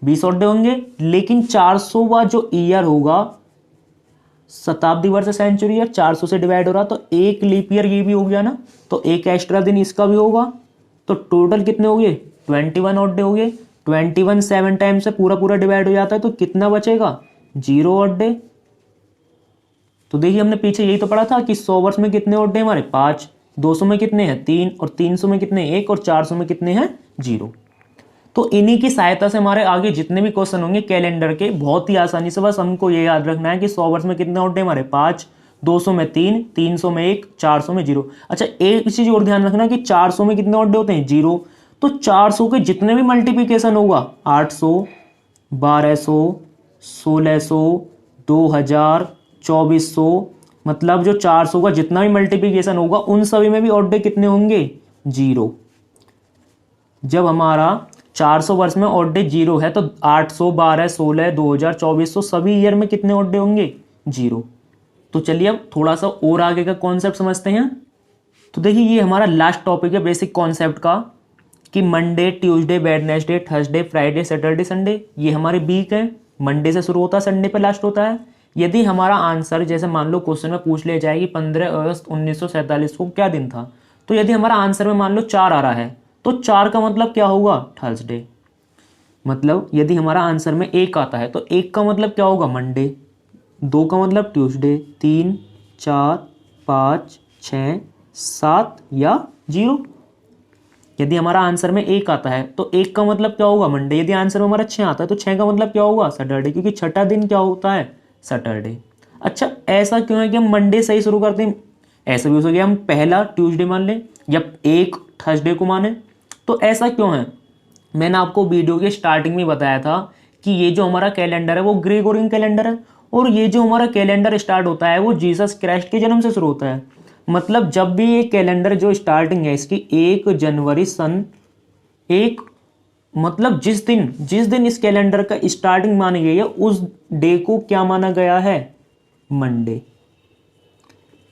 A: 20 ऑड डे होंगे। लेकिन 400वां जो ईयर होगा, शताब्दी वर्ष सेंचुरी ईयर 400 से डिवाइड हो रहा, तो एक लीप ईयर ये भी हो गया ना, तो एक एक्स्ट्रा दिन इसका भी होगा। तो टोटल कितने हो गए 21 ऑड डे हो गए। 21 7 टाइम से पूरा पूरा डिवाइड हो जाता है, तो कितना बचेगा 0 ऑड डे। तो देखिए हमने पीछे यही तो पढ़ा था कि 100 वर्ष में कितने ऑड डे हमारे 5, 200 में कितने हैं 3, और 300 में कितने 1, और 400 में कितने हैं 0। तो इन्हीं की सहायता से हमारे आगे जितने भी क्वेश्चन होंगे कैलेंडर के, बहुत ही आसानी से बस हमको ये याद रखना है कि 100 वर्ष में कितने ऑड डे हमारे 5, 200 में 3, 300 में 1, 400 में 0। अच्छा एक चीज और ध्यान रखना कि 400 में कितने ऑड डे होते हैं 0। तो 400 के जितने भी मल्टीप्लिकेशन होगा 800, 1200, 1600, 2000, 2400, मतलब जो 400 का जितना भी मल्टीप्लिकेशन होगा उन सभी में भी ऑड डे कितने होंगे 0। जब हमारा 400 वर्ष में ऑड डे 0 है तो 800, 12, 16, 2000, 2400 सभी ईयर में कितने ऑड डे होंगे 0। तो चलिए अब थोड़ा सा और आगे का कॉन्सेप्ट समझते हैं। तो देखिए ये हमारा लास्ट टॉपिक है बेसिक कॉन्सेप्ट का, कि Monday, Tuesday, Wednesday, Thursday, Friday, Saturday, Sunday, ये हमारे वीक हैं। मंडे से शुरू होता है, संडे पे लास्ट होता है। यदि हमारा आंसर जैसे मान लो क्वेश्चन में पूछ लिया जाए कि 15 अगस्त 1947 को क्या दिन था, तो यदि हमारा आंसर में मान लो 4 आ रहा है, तो 4 का मतलब क्या होगा थर्सडे। मतलब यदि हमारा आंसर में 1 आता है तो 1 का मतलब क्या होगा मंडे, 2 का मतलब ट्यूसडे, 3, 4, 5, 6, 7 या 0। यदि हमारा आंसर में 1 आता है तो 1 का मतलब क्या होगा मंडे। यदि आंसर में हमारा 6 आता है तो 6 का मतलब क्या होगा सैटरडे, क्योंकि छठा दिन क्या होता है सैटरडे। अच्छा ऐसा क्यों है कि हम मंडे से ही शुरू करते हैं, ऐसा भी हो सकता है हम पहला ट्यूसडे मान लें या 1 थर्सडे को माने, तो ऐसा क्यों है। मैंने आपको वीडियो के स्टार्टिंग में बताया था कि ये जो हमारा कैलेंडर है वो ग्रेगोरियन कैलेंडर है, और ये जो हमारा कैलेंडर स्टार्ट होता है वो जीसस क्राइस्ट के जन्म से शुरू होता है। मतलब जब भी ये कैलेंडर जो स्टार्टिंग है इसकी 1 जनवरी सन 1, मतलब जिस दिन इस कैलेंडर का स्टार्टिंग मानी गई है उस डे को क्या माना गया है मंडे।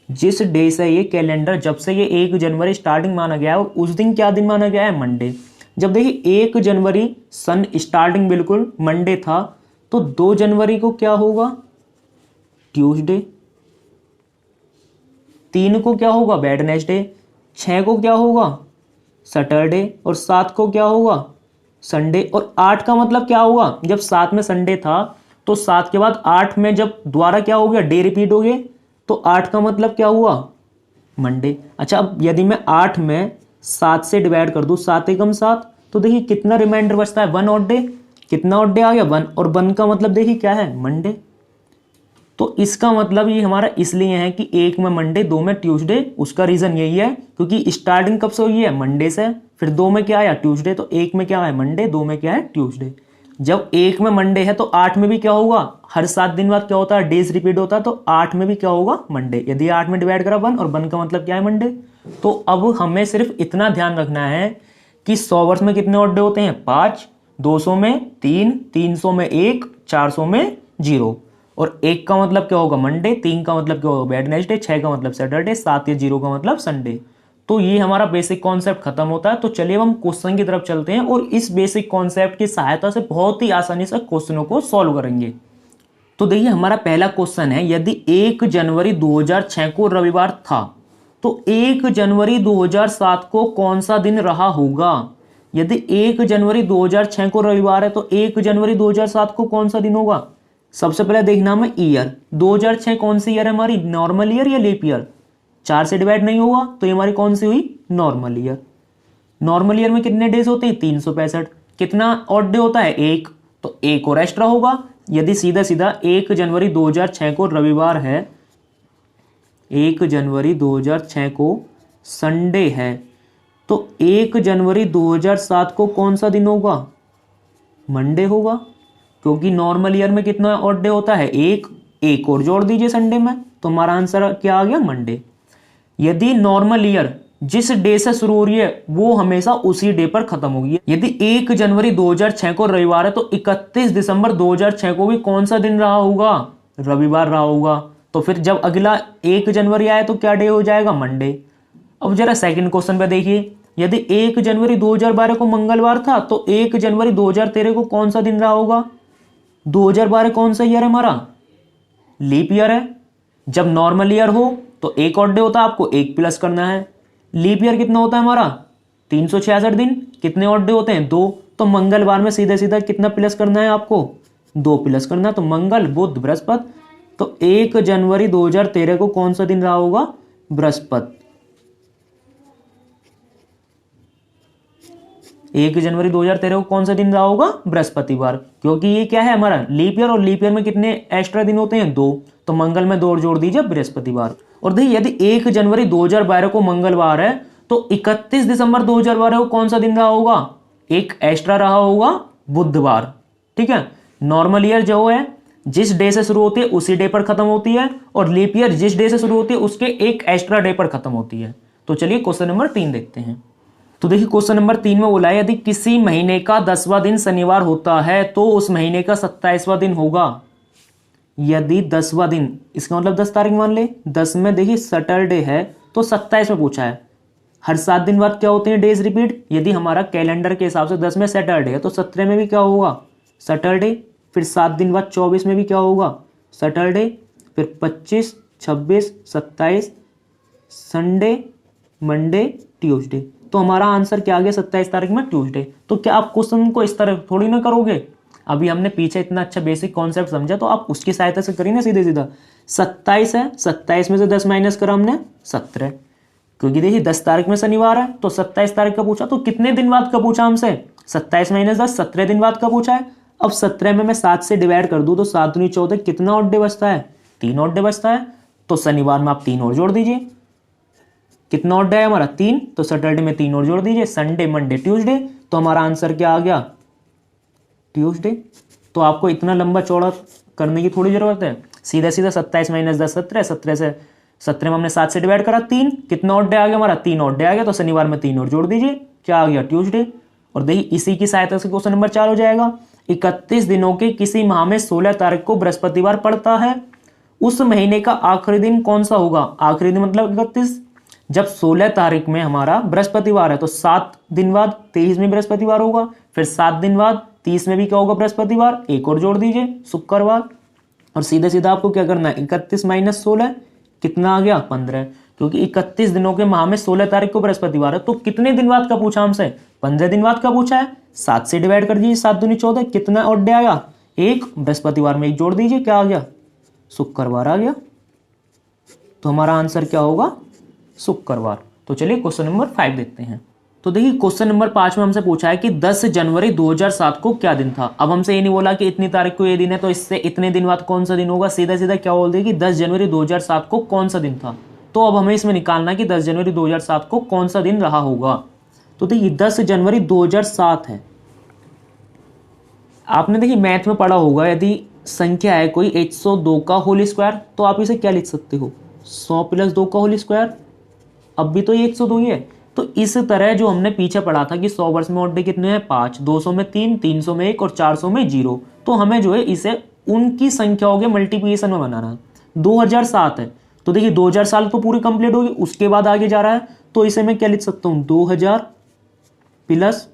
A: जिस डे से ये कैलेंडर, जब से ये 1 जनवरी स्टार्टिंग माना गया है उस दिन क्या दिन माना गया है मंडे। जब देखिए 1 जनवरी सन स्टार्टिंग बिल्कुल मंडे था, तो 2 जनवरी को क्या होगा ट्यूसडे, 3 को क्या होगा वेडनेसडे, 6 को क्या होगा सैटरडे, और 7 को क्या होगा संडे, और 8 का मतलब क्या होगा, जब 7 में संडे था तो 7 के बाद 8 में जब दोबारा क्या हो गया डे रिपीट हो गए, तो 8 का मतलब क्या हुआ मंडे। अच्छा अब यदि मैं 8 में 7 से डिवाइड कर दूं, 7 एकम 7, तो देखिए कितना रिमाइंडर बचता है 1 ऑड डे। कितना ऑड डे आ गया 1, और 1 का मतलब देखिए क्या है मंडे। तो इसका मतलब ये हमारा इसलिए है कि 1 में मंडे, 2 में ट्यूसडे। उसका रीजन यही है क्योंकि स्टार्टिंग कब से हुई है मंडे से, फिर 2 में क्या आया ट्यूसडे, तो 1 में क्या है मंडे, 2 में क्या है ट्यूसडे। जब 1 में मंडे है तो 8 में भी क्या होगा, हर 7 दिन बाद क्या होता है डेज रिपीट होता है, तो 8 में भी क्या होगा मंडे। यदि 8 में डिवाइड करा 1, और 1 का मतलब क्या है मंडे। तो अब हमें सिर्फ इतना ध्यान रखना है कि 100 वर्ष में कितने ऑड डे होते हैं 5, 200 में 3, 300 में 1, 400 में 0, और 1 का मतलब क्या होगा मंडे, 3 का मतलब क्या होगा वेडनेसडे, 6 का मतलब सैटरडे, 7 या 0 का मतलब संडे। तो ये हमारा बेसिक कॉन्सेप्ट खत्म होता है। तो चलिए हम क्वेश्चन की तरफ चलते हैं और इस बेसिक कॉन्सेप्ट की सहायता से बहुत ही आसानी से क्वेश्चनों को सॉल्व करेंगे। तो देखिए हमारा पहला क्वेश्चन है, यदि 1 जनवरी 2006 को रविवार था तो 1 जनवरी 2007 को कौन सा दिन रहा होगा। यदि 1 जनवरी 2006 को रविवार है तो 1 जनवरी 2007 को कौन सा दिन होगा। सबसे पहले देखना हमें ईयर, 2006 कौन सी ईयर है हमारी, नॉर्मल ईयर या लीप ईयर। 4 से डिवाइड नहीं होगा तो ये हमारी कौन सी हुई नॉर्मल ईयर। नॉर्मल ईयर में कितने डेज होते हैं 365। कितना ऑड डे होता है 1, तो एक और एक्स्ट्रा होगा। यदि सीधा सीधा 1 जनवरी 2006 को रविवार है, 1 जनवरी 2006 को संडे है, तो 1 जनवरी 2007 को कौन सा दिन होगा? मंडे होगा, क्योंकि नॉर्मल ईयर में कितना ऑड डे होता है? एक और जोड़ दीजिए संडे में, तो हमारा आंसर क्या आ गया? मंडे। यदि नॉर्मल ईयर जिस डे से शुरू हो रही है वो हमेशा उसी डे पर खत्म होगी। यदि 1 जनवरी 2006 को रविवार है तो 31 दिसंबर 2006 को भी कौन सा दिन रहा होगा? रविवार रहा होगा। तो फिर जब अगला 1 जनवरी आए तो क्या डे हो जाएगा? मंडे। अब जरा सेकंड क्वेश्चन पे देखिए, यदि 1 जनवरी 2012 को मंगलवार था तो 1 जनवरी 2013 को कौन सा दिन रहा होगा? 2012 कौन सा ईयर है हमारा? लीप ईयर है। जब नॉर्मल ईयर हो तो एक और डे होता है, आपको एक प्लस करना है। लीप ईयर कितना होता है हमारा? 366 दिन। कितने और डे होते हैं? 2। तो मंगलवार में सीधा सीधा कितना प्लस करना है आपको? 2 प्लस करना है। तो मंगल, बुध, बृहस्पति। तो 1 जनवरी 2013 को कौन सा दिन रहा होगा? बृहस्पति। 1 जनवरी 2013 को कौन सा दिन रहा होगा? बृहस्पतिवार, क्योंकि ये क्या है हमारा? लीप ईयर, और लीप ईयर में कितने एक्स्ट्रा दिन होते हैं? 2। तो मंगल में 2 और जोड़ दीजिए, बृहस्पतिवार। और देखिए यदि 1 जनवरी 2012 को मंगलवार है तो 31 दिसंबर 2012 को कौन सा दिन रहा होगा? एक एक्स्ट्रा रहा होगा, बुधवार। ठीक है। नॉर्मल ईयर जो है जिस डे से शुरू होती है उसी डे पर खत्म होती है, और लीप ईयर जिस डे से शुरू होती है उसके एक एक्स्ट्रा डे पर खत्म होती है। तो चलिए क्वेश्चन नंबर 3 देखते हैं। तो देखिए क्वेश्चन नंबर 3 में बोला है यदि किसी महीने का 10वां दिन शनिवार होता है तो उस महीने का 27वां दिन होगा। यदि 10वां दिन, इसका मतलब 10 तारीख मान ले, 10 में देखिए सैटरडे है तो 27 में पूछा है। हर 7 दिन बाद क्या होते हैं? Days repeat. यदि हमारा कैलेंडर के हिसाब से 10 में सैटरडे है तो 17 में भी क्या होगा? सैटरडे। फिर 7 दिन बाद 24 में भी क्या होगा? सैटरडे। फिर 25, 26, 27 संडे, मंडे, ट्यूसडे। तो हमारा आंसर क्या आ गया? 27 तारीख में ट्यूसडे। तो क्या आप क्वेश्चन को इस तरह थोड़ी ना करोगे? अभी हमने पीछे इतना अच्छा बेसिक कॉन्सेप्ट समझा तो आप उसकी सहायता से करिए ना सीधे सीधा। 27 है, 27 में से 10 माइनस करा हमने, 17। क्योंकि देखिए 10 तारीख में शनिवार है तो 27 तारीख का पूछा, तो कितने दिन बाद का पूछा हमसे? 27 माइनस 10, 17 दिन बाद का पूछा है। अब 17 में मैं 7 से डिवाइड कर दूं तो 7 दूनी 14, कितना ऑड डे बचता है? 3 ऑड डे बचता है। तो शनिवार में आप 3 और जोड़ दीजिए। कितना ऑड डे है हमारा? 3। तो सैटरडे में 3 और जोड़ दीजिए, संडे, मंडे, ट्यूसडे। तो हमारा आंसर क्या आ गया? ट्यूसडे। तो आपको इतना लंबा चौड़ा करने की थोड़ी जरूरत है। सीधा सीधा 27 माइनस 10, 17। 17 से 17 में हमने 7 से डिवाइड करा, 3। कितना ऑड डे आ गया हमारा? 3 ऑड डे आ गया। तो शनिवार में 3 और जोड़ दीजिए, क्या आ गया? ट्यूसडे। और देखिए इसी की सहायता से क्वेश्चन नंबर 4 हो जाएगा। 31 दिनों के किसी माह में 16 तारीख को बृहस्पतिवार पड़ता है, उस महीने का आखिरी दिन कौन सा होगा? आखिरी दिन मतलब 31। जब 16 तारीख में हमारा बृहस्पतिवार है तो 7 दिन बाद 23 में बृहस्पतिवार होगा। फिर 7 दिन बाद 30 में भी क्या होगा? बृहस्पतिवार। एक और जोड़ दीजिए, शुक्रवार। और सीधा सीधा आपको क्या करना है? 31 माइनस 16 कितना आ गया? 15। क्योंकि 31 दिनों के माह में 16 तारीख को बृहस्पतिवार है तो कितने दिन बाद का पूछा हमसे? 15 दिन बाद का पूछा है। 7 से डिवाइड कर दीजिए, 7 दूनी 14, कितना ऑड डे आया? 1। बृहस्पतिवार में 1 जोड़ दीजिए, क्या आ गया? शुक्रवार आ गया। तो हमारा आंसर क्या होगा? शुक्रवार। तो चलिए क्वेश्चन नंबर 5 देखते हैं। तो देखिए क्वेश्चन नंबर 5 में हमसे पूछा है कि 10 जनवरी 2007 को क्या दिन था। अब हमसे ये नहीं बोला कि इतनी तारीख को ये दिन है तो इससे इतने दिन बाद कौन सा दिन होगा। सीधा सीधा क्या बोल दिया कि 10 जनवरी 2007 को कौन सा दिन था। तो अब हमें इसमें निकालना है कि 10 जनवरी 2007 को कौन सा दिन रहा होगा। तो देखिए 10 जनवरी 2007 है। आपने देखिए मैथ में पढ़ा होगा, यदि संख्या है कोई 102 का होल स्क्वायर तो आप इसे क्या लिख सकते हो? 100 प्लस 2 का होल स्क्वायर। अब भी तो ये 102 ही है। तो इस तरह जो हमने पीछे पढ़ा था कि 100 वर्ष में ऑड डे कितने हैं? 5, 200 में 3, 300 में 1 और 400 में 0। तो हमें जो है इसे उनकी संख्याओं के मल्टीप्लिकेशन में बनाना है। 2007 है तो देखिए 2000 साल तो पूरी कंप्लीट होगी, उसके बाद आगे जा रहा है तो इसे मैं क्या लिख सकता हूँ? 2000 प्लस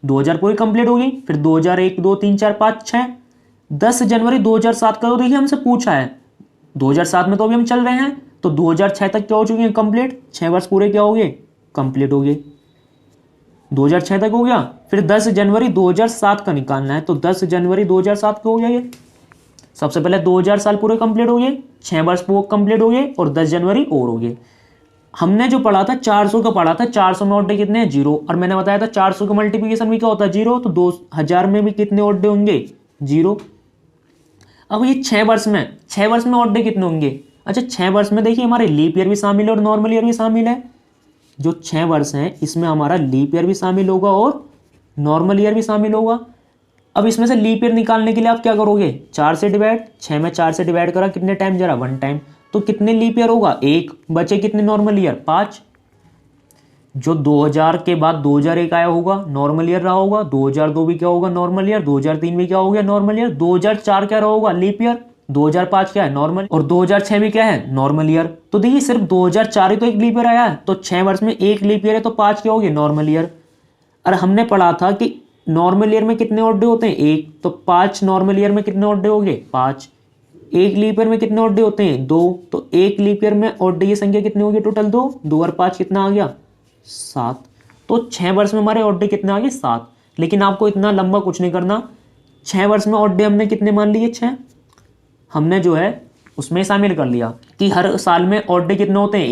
A: 2000 पूरी कंप्लीट होगी, फिर 2000 1 2 3 4 5 6। 10 जनवरी 2007 का तो देखिए हमसे पूछा है। 2007 में तो अभी हम चल रहे हैं तो 2006 तक क्या हो चुके हैं? कंप्लीट। 6 वर्ष पूरे क्या हो गए? कंप्लीट हो गए। 2006 तक हो गया। फिर 10 जनवरी 2007 का निकालना है तो 10 जनवरी 2007 का हो गया ये। सबसे पहले 2000 साल पूरे कंप्लीट हो गए, 6 वर्ष वो कंप्लीट हो गए और 10 जनवरी और हो गए। हमने जो पढ़ा था 400 का पढ़ा था, 400 में ऑड डे कितने हैं 0, और मैंने बताया था 400 का मल्टीप्लिकेशन भी क्या होता है 0, तो 2000 में भी कितने ऑड डे होंगे 0। अब ये 6 वर्ष में ऑड डे कितने होंगे। अच्छा 6 वर्ष में देखिए हमारे लीप ईयर भी शामिल है और नॉर्मल ईयर भी शामिल है। जो 6 वर्ष हैं इसमें हमारा लीप ईयर भी शामिल होगा और नॉर्मल ईयर भी शामिल होगा। अब इसमें से लीप ईयर निकालने के लिए आप क्या करोगे, 4 से डिवाइड, 6 में 4 से डिवाइड करा कितने टाइम जरा 1 टाइम, तो कितने लीप ईयर होगा 1, बचे कितने नॉर्मल ईयर 5। जो 2000 के बाद 2001 आया होगा नॉर्मल ईयर रहा होगा, 2002 भी क्या होगा नॉर्मल ईयर, 2003 भी क्या हो गया नॉर्मल ईयर, 2004 क्या रहा होगा लीप ईयर, 2005 क्या है नॉर्मल, और 2006 भी क्या है नॉर्मल ईयर। तो देखिए सिर्फ 2004 ही तो एक लीप ईयर आया है, तो 6 वर्ष में एक लीप ईयर है तो 5 क्या हो गए नॉर्मल ईयर। और हमने पढ़ा था कि नॉर्मल ईयर में कितने ऑड डे होते हैं 1, तो 5 नॉर्मल ईयर में कितने ऑड डे हो गए 5। एक लीप ईयर में कितने ऑड डे होते हैं 2, तो एक लीप ईयर में ऑड डे की संख्या कितनी होगी टोटल 2, 2 और 5 कितना आ गया 7। तो 6 वर्ष में हमारे ऑड डे कितने आ गए 7। लेकिन आपको इतना लंबा कुछ नहीं करना, 6 वर्ष में ऑड डे हमने कितने मान लिए 6, हमने जो है उसमें शामिल कर लिया कि हर साल में ऑड डे कितने होते हैं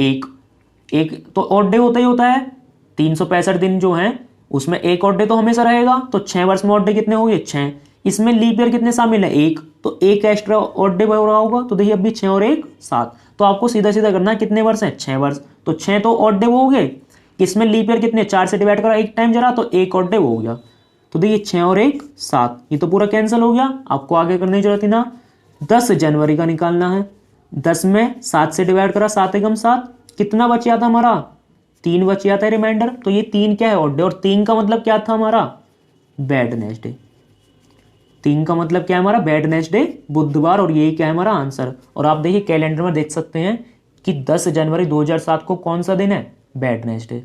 A: एक तो ऑड डे होता ही होता है 365 दिन जो हैं उसमें एक ऑड डे तो हमेशा रहेगा। तो 6 वर्ष में ऑड डे कितने हो गए 6, इसमें लीप ईयर कितने शामिल है 1, तो एक एक्स्ट्रा ऑड डे हो रहा होगा। तो देखिए अभी 6 और 1 7, तो आपको सीधा सीधा करना है कितने वर्ष हैं 6 वर्ष, तो 6 तो ऑड डे हो गए, इसमें लीप ईयर कितने 4 से डिवाइड करा एक टाइम जरा तो एक ऑड डे हो गया। तो देखिए 6 और 1 7, ये तो पूरा कैंसिल हो गया, आपको आगे करने की जरूरत ही ना। 10 जनवरी का निकालना है, 10 में 7 से डिवाइड करा 7 एकम 7, कितना बच गया था हमारा 3 बच गया था रिमाइंडर, तो ये 3 क्या है ऑड डे, और 3 का मतलब क्या था हमारा वेडनेसडे, 3 का मतलब क्या है हमारा वेडनेसडे बुधवार, और यही क्या है हमारा आंसर। और आप देखिए कैलेंडर में देख सकते हैं कि 10 जनवरी 2007 को कौन सा दिन है वेडनेसडे।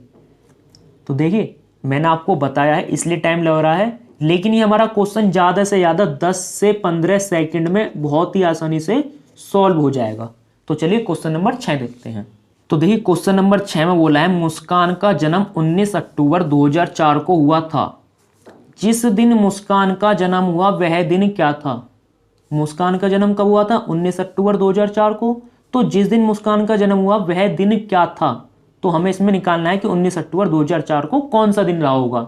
A: तो देखिए मैंने आपको बताया है इसलिए टाइम लग रहा है, लेकिन ये हमारा क्वेश्चन ज़्यादा से ज़्यादा 10 से 15 सेकंड में बहुत ही आसानी से सॉल्व हो जाएगा। तो चलिए क्वेश्चन नंबर 6 देखते हैं। तो देखिए क्वेश्चन नंबर 6 में बोला है मुस्कान का जन्म 19 अक्टूबर 2004 को हुआ था। जिस दिन मुस्कान का जन्म हुआ वह दिन क्या था। मुस्कान का जन्म कब हुआ था 19 अक्टूबर 2004 को, तो जिस दिन मुस्कान का जन्म हुआ वह दिन क्या था। तो हमें इसमें निकालना है कि 19 अक्टूबर 2004 को कौन सा दिन रहा होगा।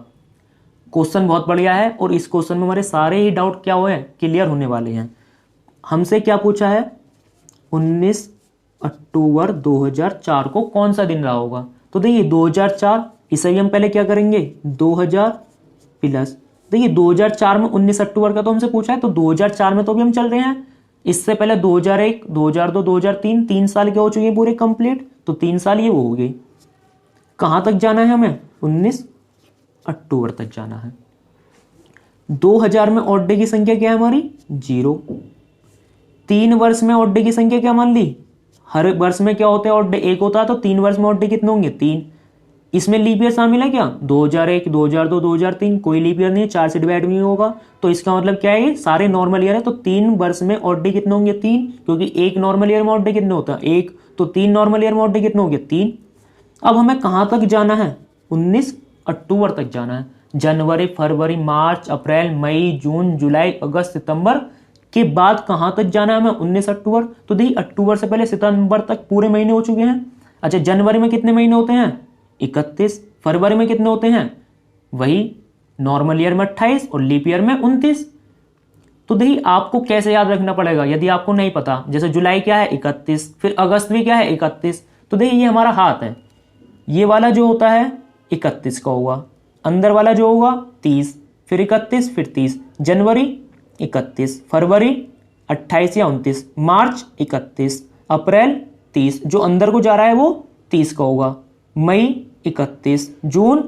A: क्वेश्चन बहुत बढ़िया है और इस क्वेश्चन में हमारे सारे ही डाउट क्या हुए क्लियर होने वाले हैं। हमसे क्या पूछा है 19 अक्टूबर 2004 को कौन सा दिन रहा होगा। तो देखिए 2004, इसे भी हम पहले क्या करेंगे 2000 प्लस, देखिए 2004 में 19 अक्टूबर का तो हमसे पूछा है, तो 2004 में तो भी हम चल रहे हैं। इससे पहले 2001, 2002, 2003, 3 साल के हो चुके हैं पूरे कंप्लीट, तो 3 साल ये वो हो गए। कहाँ तक जाना है हमें 19 अक्टूबर तक जाना है। 2000 में ऑड डे की संख्या क्या है हमारी 0। 3 वर्ष में ऑड डे की संख्या क्या मान ली, हर वर्ष में क्या होता है ऑड डे 1 होता है, तो 3 वर्ष में ऑड डे कितने होंगे 3। इसमें लीप ईयर शामिल है क्या 2001, 2002, 2003, कोई लीप ईयर नहीं है, 4 से डिवाइड नहीं होगा, तो इसका मतलब क्या है ये सारे नॉर्मल ईयर है। तो 3 वर्ष में ऑड डे कितने होंगे 3, क्योंकि एक नॉर्मल ईयर में ऑड डे कितने होता है 1, तो 3 नॉर्मल ईयर में ऑड डे कितने होंगे 3। अब हमें कहाँ तक जाना है 19 अक्टूबर तक जाना है। जनवरी, फरवरी, मार्च, अप्रैल, मई, जून, जुलाई, अगस्त, सितंबर के बाद कहाँ तक जाना है हमें 19 अक्टूबर। तो देखिए अक्टूबर से पहले सितंबर तक पूरे महीने हो चुके हैं। अच्छा जनवरी में कितने महीने होते हैं 31, फरवरी में कितने होते हैं वही नॉर्मल ईयर में 28 और लीप ईयर में 29। तो देखिए आपको कैसे याद रखना पड़ेगा यदि आपको नहीं पता, जैसे जुलाई क्या है 31, फिर अगस्त भी क्या है 31, तो देखिए ये हमारा हाथ है, ये वाला जो होता है 31 का होगा, अंदर वाला जो होगा 30, फिर 31, फिर 30, जनवरी 31, फरवरी 28 या 29, मार्च 31, अप्रैल 30, जो अंदर को जा रहा है वो 30 का होगा, मई 31, जून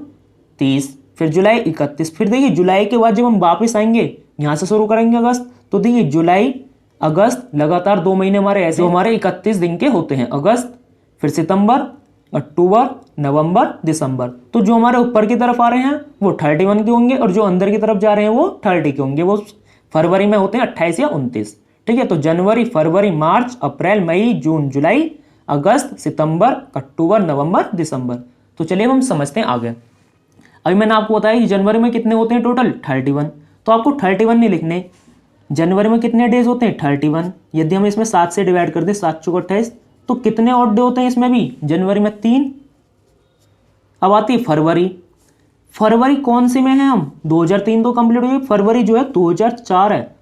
A: 30, फिर जुलाई 31। फिर देखिए जुलाई के बाद जब हम वापस आएंगे यहाँ से शुरू करेंगे अगस्त, तो देखिए जुलाई अगस्त लगातार 2 महीने हमारे ऐसे हमारे 31 दिन के होते हैं, अगस्त, फिर सितंबर, अक्टूबर, नवंबर, दिसंबर। तो जो हमारे ऊपर की तरफ आ रहे हैं वो 31 के होंगे और जो अंदर की तरफ जा रहे हैं वो 30 के होंगे, वो फरवरी में होते हैं 28 या 29। ठीक है, तो जनवरी, फरवरी, मार्च, अप्रैल, मई, जून, जुलाई, अगस्त, सितंबर, अक्टूबर, नवंबर, दिसंबर। तो चलिए हम समझते हैं आगे। अभी मैंने आपको बताया कि जनवरी में कितने होते हैं टोटल 31, तो आपको 31 नहीं लिखने, जनवरी में कितने डेज होते हैं 31। यदि हम इसमें 7 से डिवाइड कर दें 7 चौक 28, तो कितने ऑड डे होते हैं इसमें भी? जनवरी में 3। अब आती है फरवरी। फरवरी कौन सी में है हम? 2003 तो कंप्लीट हुई, फरवरी जो है 2004 है।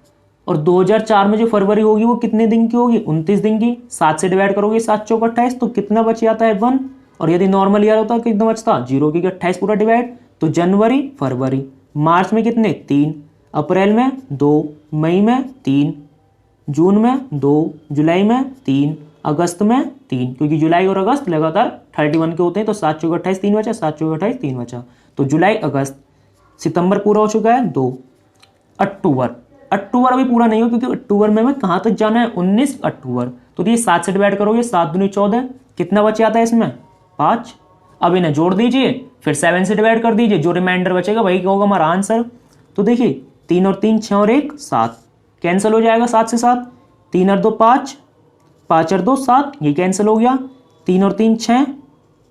A: और 2004 में जो फरवरी होगी वो कितने दिन की होगी? 29 दिन की। 7 से डिवाइड करोगे 7 चौक 28, तो कितना बच जाता है? 1। और यदि नॉर्मल ईयर होता कितना बचता? 0, क्योंकि 28 पूरा डिवाइड। तो जनवरी, फरवरी। मार्च में कितने? 3। अप्रैल में 2, मई में 3, जून में 2, जुलाई में 3, अगस्त में 3, क्योंकि जुलाई और अगस्त लगातार 31 के होते हैं। तो 7 चौक 28 3 बचा, 7 चौक 28 3 बचा। तो जुलाई, अगस्त, सितंबर पूरा हो चुका है 2। अक्टूबर, अक्टूबर अभी पूरा नहीं हो, क्योंकि अक्टूबर में हमें कहाँ तक जाना है? 19 अक्टूबर। तो ये 7 से डिवाइड करोगे, 7 दूनी 14, कितना बच जाता है इसमें? 5। अब इन्हें जोड़ दीजिए, फिर 7 से डिवाइड कर दीजिए, जो रिमाइंडर बचेगा वही होगा हमारा आंसर। तो देखिए 3 और 3 6 और 1 7, कैंसिल हो जाएगा 7 से 7। 3 और 2 5, 5 और 2 7, ये कैंसिल हो गया। 3 और 3 6,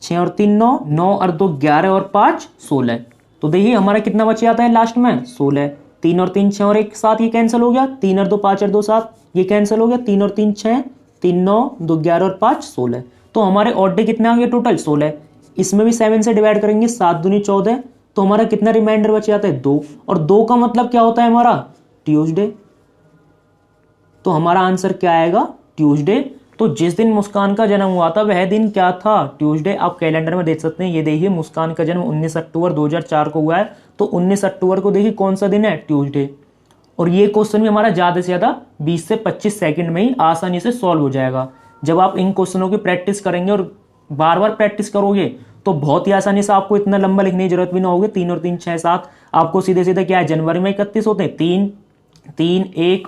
A: 6 और 3 9, 9 और 2 11 और 5 16। तो देखिए हमारा कितना बच जाता है लास्ट में? 16। 3 और 3 6 और 1 7, ये कैंसिल हो गया। 3 और 2 5 और 2 7, ये कैंसिल हो गया। 3 और 3 6, 3 9, 2 11 और 5 16। तो हमारे ऑड डे कितने आ गए टोटल? 16। इसमें भी 7 से डिवाइड करेंगे, 7 दूनी 14, तो हमारा कितना रिमाइंडर बच जाता है? 2। और 2 का मतलब क्या होता है हमारा? ट्यूसडे। तो हमारा आंसर क्या आएगा? ट्यूसडे। तो जिस दिन मुस्कान का जन्म हुआ था वह दिन क्या था? ट्यूसडे। आप कैलेंडर में देख सकते हैं, ये देखिए मुस्कान का जन्म 19 अक्टूबर 2004 को हुआ है। तो 19 अक्टूबर को देखिए कौन सा दिन है? ट्यूसडे। और ये क्वेश्चन भी हमारा ज़्यादा से ज़्यादा 20 से 25 सेकंड में ही आसानी से सॉल्व हो जाएगा। जब आप इन क्वेश्चनों की प्रैक्टिस करेंगे और बार बार प्रैक्टिस करोगे तो बहुत ही आसानी से आपको इतना लंबा लिखने की जरूरत भी ना होगी। 3 और 3 6 7, आपको सीधे सीधे क्या है? जनवरी में 31 होते हैं, 3 3 1।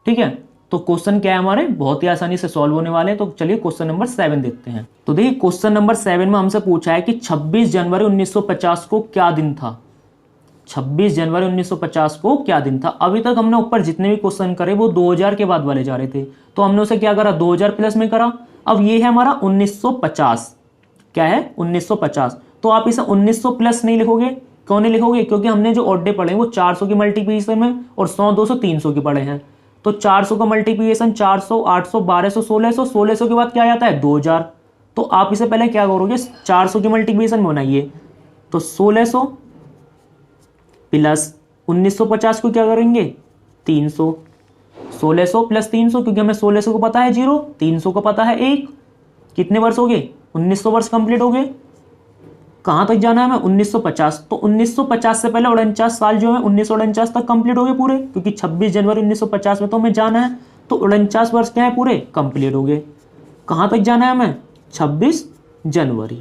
A: ठीक है, तो क्वेश्चन क्या है हमारे? बहुत ही आसानी से सॉल्व होने वाले हैं। तो चलिए क्वेश्चन नंबर 7 देखते हैं। तो देखिए क्वेश्चन नंबर 7 में हमसे पूछा है कि 26 जनवरी 1950 को क्या दिन था? 26 जनवरी 1950 को क्या दिन था? अभी तक हमने ऊपर जितने भी क्वेश्चन करे वो 2000 के बाद वाले जा रहे थे, तो हमने उसे क्या करा? 2000 प्लस में करा। अब ये है हमारा 1950। क्या है? 1950। तो आप इसे 1900 प्लस नहीं लिखोगे। क्यों नहीं लिखोगे? क्योंकि हमने जो ऑड डे पढ़े हैं वो 400 की मल्टीप्लिकेशन में और 100 200 300 के पढ़े हैं। तो 400 का मल्टीप्लिकेशन 400 800 1200 1600, 1600 के बाद क्या आ जाता है? 2000। तो आप इसे पहले क्या करोगे? 400 की मल्टीप्लिकेशन में बनाइए, तो 1600 प्लस 1950 को क्या करेंगे? 300। 1600 प्लस 300, क्योंकि हमें 1600 को पता है 0, 300 को पता है 1। कितने वर्ष हो गए? 1900 वर्ष कंप्लीट हो गए। कहां तक जाना है हमें? 1950। तो 1950 से पहले 49 साल जो है 1949 तक कंप्लीट हो गए पूरे, क्योंकि 26 जनवरी 1950 में तो हमें जाना है। तो 49 वर्ष क्या है? पूरे कंप्लीट हो गए। कहां तक जाना है हमें? 26 जनवरी।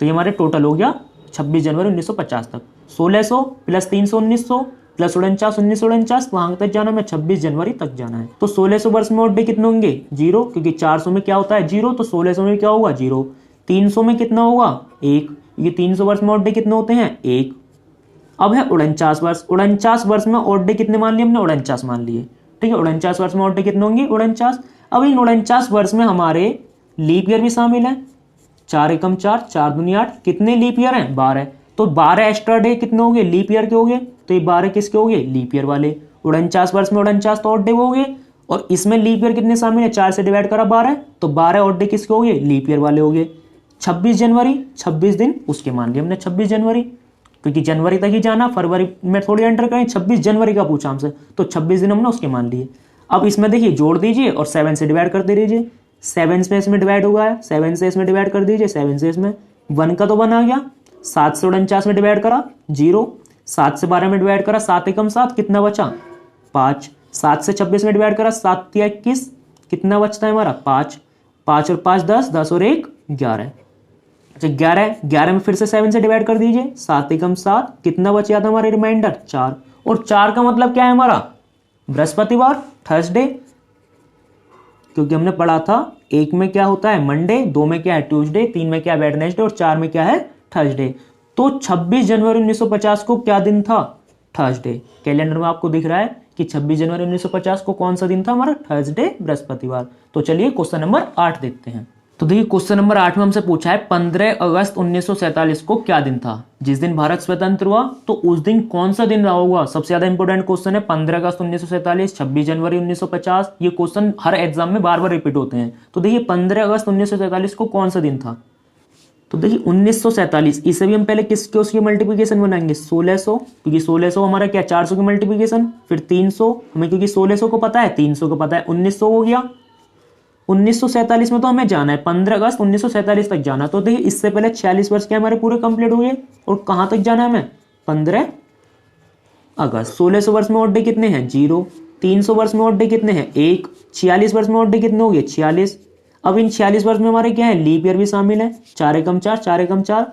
A: तो ये हमारे टोटल हो गया 26 जनवरी 1950 तक। 1600 प्लस 300 1900 प्लस 49 1949, वहां तक जाना है 26 जनवरी तक जाना है। तो 1600 वर्ष में ऑड डे कितने होंगे? 0, क्योंकि 400 में क्या होता है? 0। तो 1600 में क्या होगा? 0। 300 में कितना होगा? 1। ये 300 वर्ष में ऑड डे कितने होते हैं? 1। अब है 49 वर्ष। 49 वर्ष में ऑड डे कितने मान लिए हमने? 49 मान लिए। ठीक है, 49 वर्ष में ऑड डे कितने होंगे? 49। अब इन 49 वर्ष में हमारे लीप ईयर भी शामिल है। 4 एकम 4, 4 दूनी 8, कितने लीप ईयर हैं? 12। तो 12 एक्स्ट्रा डे कितने हो गए? लीप ईयर के हो गए। तो ये 12 किसके हो गए? लीप ईयर वाले। 49 वर्ष में 49 तो ऑड डे हो गए, और इसमें लीप ईयर कितने शामिल है? 4 से डिवाइड करा 12, तो 12 ऑड डे किसके हो गए? लीप ईयर वाले हो गए। 26 जनवरी, 26 दिन उसके मान लिया हमने 26 जनवरी, क्योंकि जनवरी तक ही जाना, फरवरी में थोड़ी एंटर करें। 26 जनवरी का पूछा हमसे, तो 26 दिन हमने उसके मान लिए। अब इसमें देखिए जोड़ दीजिए और 7 से डिवाइड कर दे दीजिए। 7 से इसमें डिवाइड होगा है, 7 से इसमें डिवाइड कर दीजिए, 7 से इसमें 1 का तो 1 आ गया। 7 से 49 में डिवाइड करा 0, 7 से 12 में डिवाइड करा 7 एकम 7, कितना बचा? 5। 7 से 26 में डिवाइड करा 7 या 21, कितना बचता है हमारा? 5। 5 और 5 10, 10 और 1 11। अच्छा 11 में फिर से 7 से डिवाइड कर दीजिए, 7 एकम 7, कितना बच जाता है हमारे रिमाइंडर? 4। और 4 का मतलब क्या है हमारा? बृहस्पतिवार, थर्सडे, क्योंकि हमने पढ़ा था 1 में क्या होता है? मंडे, 2 में क्या है? ट्यूसडे, 3 में क्या है? वेडनेसडे, और 4 में क्या है? थर्सडे। तो 26 जनवरी 1950 को क्या दिन था? थर्सडे। कैलेंडर में आपको दिख रहा है कि 26 जनवरी 1950 को कौन सा दिन था हमारा? थर्सडे, बृहस्पतिवार। तो चलिए क्वेश्चन नंबर 8 देखते हैं। तो देखिए क्वेश्चन नंबर 8 में हमसे पूछा है 15 अगस्त 1947 को क्या दिन था। जिस दिन भारत स्वतंत्र हुआ तो उस दिन कौन सा दिन रहा होगा। सबसे ज्यादा इंपॉर्टेंट क्वेश्चन है 15 अगस्त 1947, 26 जनवरी 1950। ये क्वेश्चन हर एग्जाम में बार बार रिपीट होते हैं। तो देखिए 15 अगस्त 1947 को कौन सा दिन था। तो देखिए 1947, इसे भी हम पहले किसके उसकी मल्टीप्लिकेशन बनाएंगे 1600, क्योंकि 1600 हमारा क्या 400 की मल्टीप्लिकेशन, फिर 300 हमें क्योंकि 1600 को पता है, 300 को पता है, 1900 हो गया। 1947 में तो हमें जाना है 15 अगस्त 1947 तक जाना। तो देखिए इससे पहले 46 वर्ष के हमारे पूरे कंप्लीट हुए और कहां तक जाना है हमें 15 अगस्त। 1600 वर्ष में ऑड डे कितने हैं 0, 300 वर्ष में ऑड डे कितने हैं 1, 46 वर्ष में ऑड डे कितने हो गए 46। अब इन 46 वर्ष में हमारे क्या है लीप ईयर भी शामिल है, 4 एकम 4, 4 एकम 4,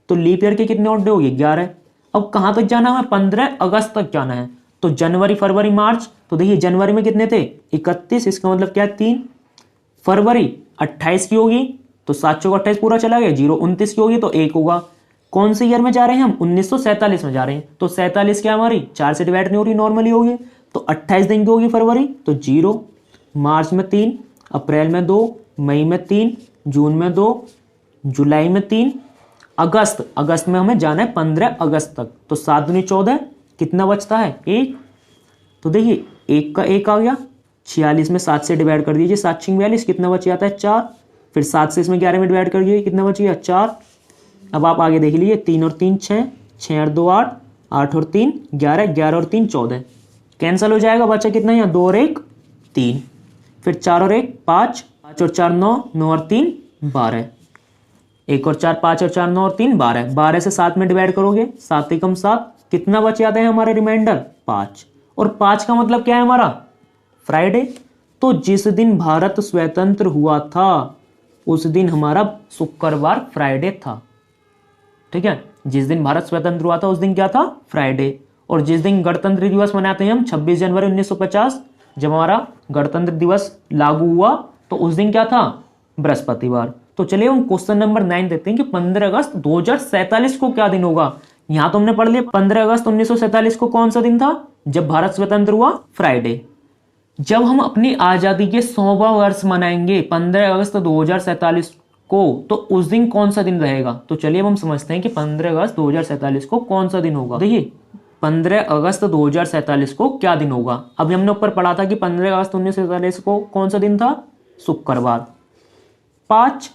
A: तो लीप ईयर के कितने ऑड डे हो गए 11। अब कहां तक जाना है 15 अगस्त तक जाना है। तो जनवरी फरवरी मार्च, तो देखिए जनवरी में कितने थे 31, इसका मतलब क्या है 3। फरवरी 28 की होगी तो 7 चौक 28 पूरा चला गया, 0 29 की होगी तो 1 होगा। कौन से ईयर में जा रहे हैं हम 1947 में जा रहे हैं। तो 47 क्या हमारी 4 से डिवाइड नहीं हो रही, नॉर्मली होगी, तो 28 दिन की होगी फरवरी तो 0, मार्च में 3, अप्रैल में 2, मई में 3, जून में 2, जुलाई में 3, अगस्त में हमें जाना है 15 अगस्त तक। तो 7 दूनी 14, कितना बचता है 1। तो देखिए 1 का 1 आ गया, 46 में 7 से डिवाइड कर दीजिए, 7 6 42, कितना बच जाता है 4। फिर 7 से इसमें 11 में डिवाइड कर दीजिए, कितना बच गया 4। अब आप आगे देख लीजिए 3 और 3 6, 6 और 2 8, 8 और 3 11, 11 और 3 14, कैंसिल हो जाएगा, बचा कितना यहाँ 2 और 1 3, फिर 4 और 1 5, 5 और 4 9, 9 और 3 12, 1 और 4 5 और 4 9 और 3 12, 12 से 7 में डिवाइड करोगे 7 एकम 7, कितना बच जाता है हमारे रिमाइंडर 5। और 5 का मतलब क्या है हमारा फ्राइडे। तो जिस दिन भारत स्वतंत्र हुआ था उस दिन हमारा शुक्रवार फ्राइडे था। ठीक है, जिस दिन भारत स्वतंत्र हुआ था उस दिन क्या था फ्राइडे। और जिस दिन गणतंत्र दिवस मनाते हैं हम 26 जनवरी 1950, जब हमारा गणतंत्र दिवस लागू हुआ तो उस दिन क्या था बृहस्पतिवार। तो चलिए हम क्वेश्चन नंबर 9 देखते हैं कि 15 अगस्त 2047 को क्या दिन होगा। यहां तो हमने पढ़ लिया 15 अगस्त 1947 को कौन सा दिन था, जब भारत स्वतंत्र हुआ फ्राइडे। जब हम अपनी आजादी के 100वां वर्ष मनाएंगे 15 अगस्त 2047 को, तो उस दिन कौन सा दिन रहेगा। तो चलिए अब हम समझते हैं कि 15 अगस्त 2047 को कौन सा दिन होगा। देखिए 15 अगस्त 2047 को क्या दिन होगा। अभी हमने ऊपर पढ़ा था कि 15 अगस्त 1947 को कौन सा दिन था शुक्रवार। 5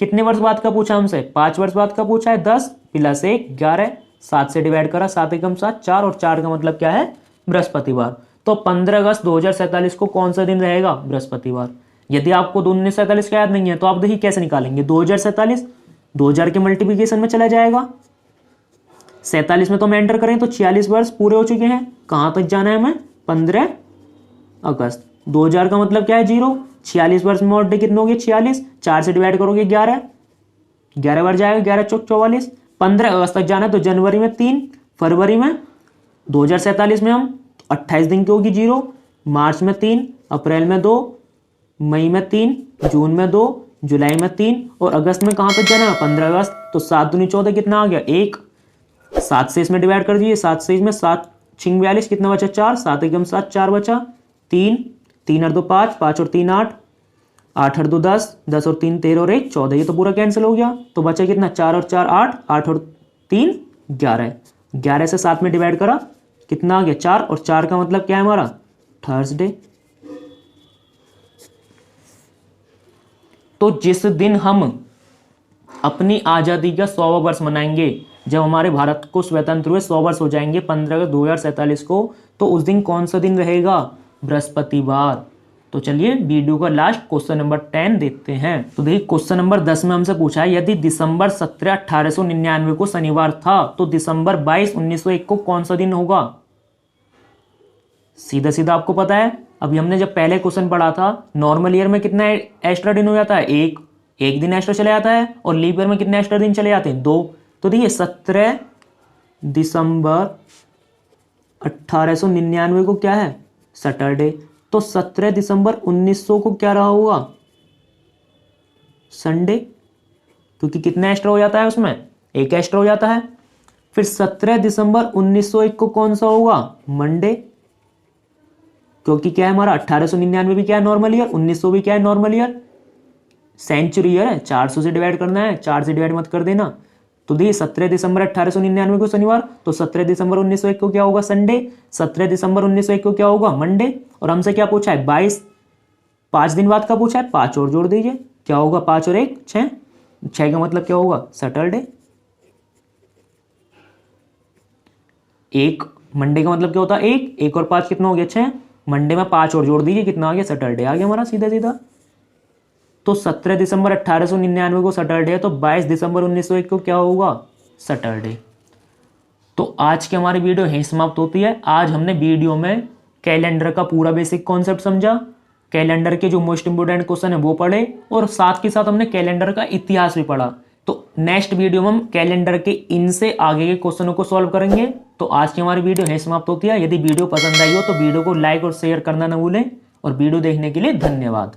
A: कितने वर्ष बाद का पूछा हमसे 5 वर्ष बाद का पूछा है, 10 प्लस 1 11, 7 से डिवाइड करा 7 एकम 7 4, और 4 का मतलब क्या है बृहस्पतिवार। तो 15 अगस्त 2047 को कौन सा दिन रहेगा बृहस्पतिवार। यदि आपको 1947 का याद नहीं है तो आप देखिए कैसे निकालेंगे 2047 2000 के मल्टीप्लिकेशन में चला जाएगा, 47 में तो हम एंटर करें तो 46 वर्ष पूरे हो चुके हैं। कहां तक जाना है हमें 15 अगस्त। 2000 का मतलब क्या है 0, 46 वर्ष में ऑड डे कितने हो गए 46, 4 से डिवाइड करोगे 11, 11 बार जाएगा 11 चौक 44। 15 अगस्त तक जाना है तो जनवरी में 3, फरवरी में 2047 में हम 28 दिन की होगी 0, मार्च में 3, अप्रैल में 2, मई में 3, जून में 2, जुलाई में 3, और अगस्त में कहां तक जाना है 15 अगस्त। तो 7 दूनी 14, कितना आ गया 1, 7 से इसमें डिवाइड कर दीजिए, 7 से इसमें 7 6 42, कितना बचा 4, 7 एकम 7 4 बचा, 3 3 और 2 5, 5 और 3 8, 8 और 2 10, 10 और 3 13 और 1 14, ये तो पूरा कैंसिल हो गया। तो बचा कितना 4 और 4 8, 8 और 3 11, 11 से 7 में डिवाइड करा कितना आ गया 4, और 4 का मतलब क्या है हमारा थर्सडे। तो जिस दिन हम अपनी आजादी का 100वां वर्ष मनाएंगे, जब हमारे भारत को स्वतंत्र हुए 100 वर्ष हो जाएंगे 15 अगस्त 2047 को, तो उस दिन कौन सा दिन रहेगा बृहस्पतिवार। तो चलिए वीडियो का लास्ट क्वेश्चन नंबर 10 देखते हैं। तो देखिए क्वेश्चन नंबर 10 में हमसे पूछा है यदि दिसंबर 17 1899 को शनिवार था तो दिसंबर 22 1901 को कौन सा दिन होगा। सीधा सीधा आपको पता है, अभी हमने जब पहले क्वेश्चन पढ़ा था नॉर्मल ईयर में कितना एक्स्ट्रा दिन हो जाता है, एक दिन एक्स्ट्रा चले जाता है, और लीप ईयर में कितने एक्स्ट्रा दिन चले जाते हैं 2। तो देखिए 17 दिसंबर 1899 को क्या है सैटरडे, तो 17 दिसंबर 1900 को क्या रहा होगा संडे, क्योंकि कितना एक्स्ट्रा हो जाता है उसमें एक एक्स्ट्रा हो जाता है। फिर 17 दिसंबर 1901 को कौन सा होगा मंडे, क्योंकि क्या है हमारा 1899 भी क्या है नॉर्मल ईयर, 1900 भी क्या है नॉर्मल ईयर। सेंचुरी है, 400 से डिवाइड करना है, 4 से डिवाइड मत कर देना। तो देखिए 17 दिसंबर 1899 को शनिवार, तो 17 दिसंबर 1901 को क्या होगा संडे, 17 दिसंबर 1901 को क्या होगा मंडे। और हमसे क्या पूछा है 22, 5 दिन बाद का पूछा है, 5 और जोड़ दीजिए, क्या होगा 5 और 1 6, 6 का मतलब क्या होगा सैटरडे। एक मंडे का मतलब क्या होता है 1, 1 और 5 कितना हो गया 6, मंडे में 5 और जोड़ दीजिए, कितना आ गया सैटरडे आ गया हमारा सीधा सीधा। तो 17 दिसंबर 1899 को सैटरडे है, तो 22 दिसंबर 1901 को क्या होगा सैटरडे। तो आज की हमारी वीडियो यहीं समाप्त होती है। आज हमने वीडियो में कैलेंडर का पूरा बेसिक कॉन्सेप्ट समझा, कैलेंडर के जो मोस्ट इंपोर्टेंट क्वेश्चन है वो पढ़े, और साथ के साथ हमने कैलेंडर का इतिहास भी पढ़ा। तो नेक्स्ट वीडियो में हम कैलेंडर के इनसे आगे के क्वेश्चनों को सॉल्व करेंगे। तो आज की हमारी वीडियो यहीं समाप्त होती है। यदि वीडियो पसंद आई हो तो वीडियो को लाइक और शेयर करना न भूलें, और वीडियो देखने के लिए धन्यवाद।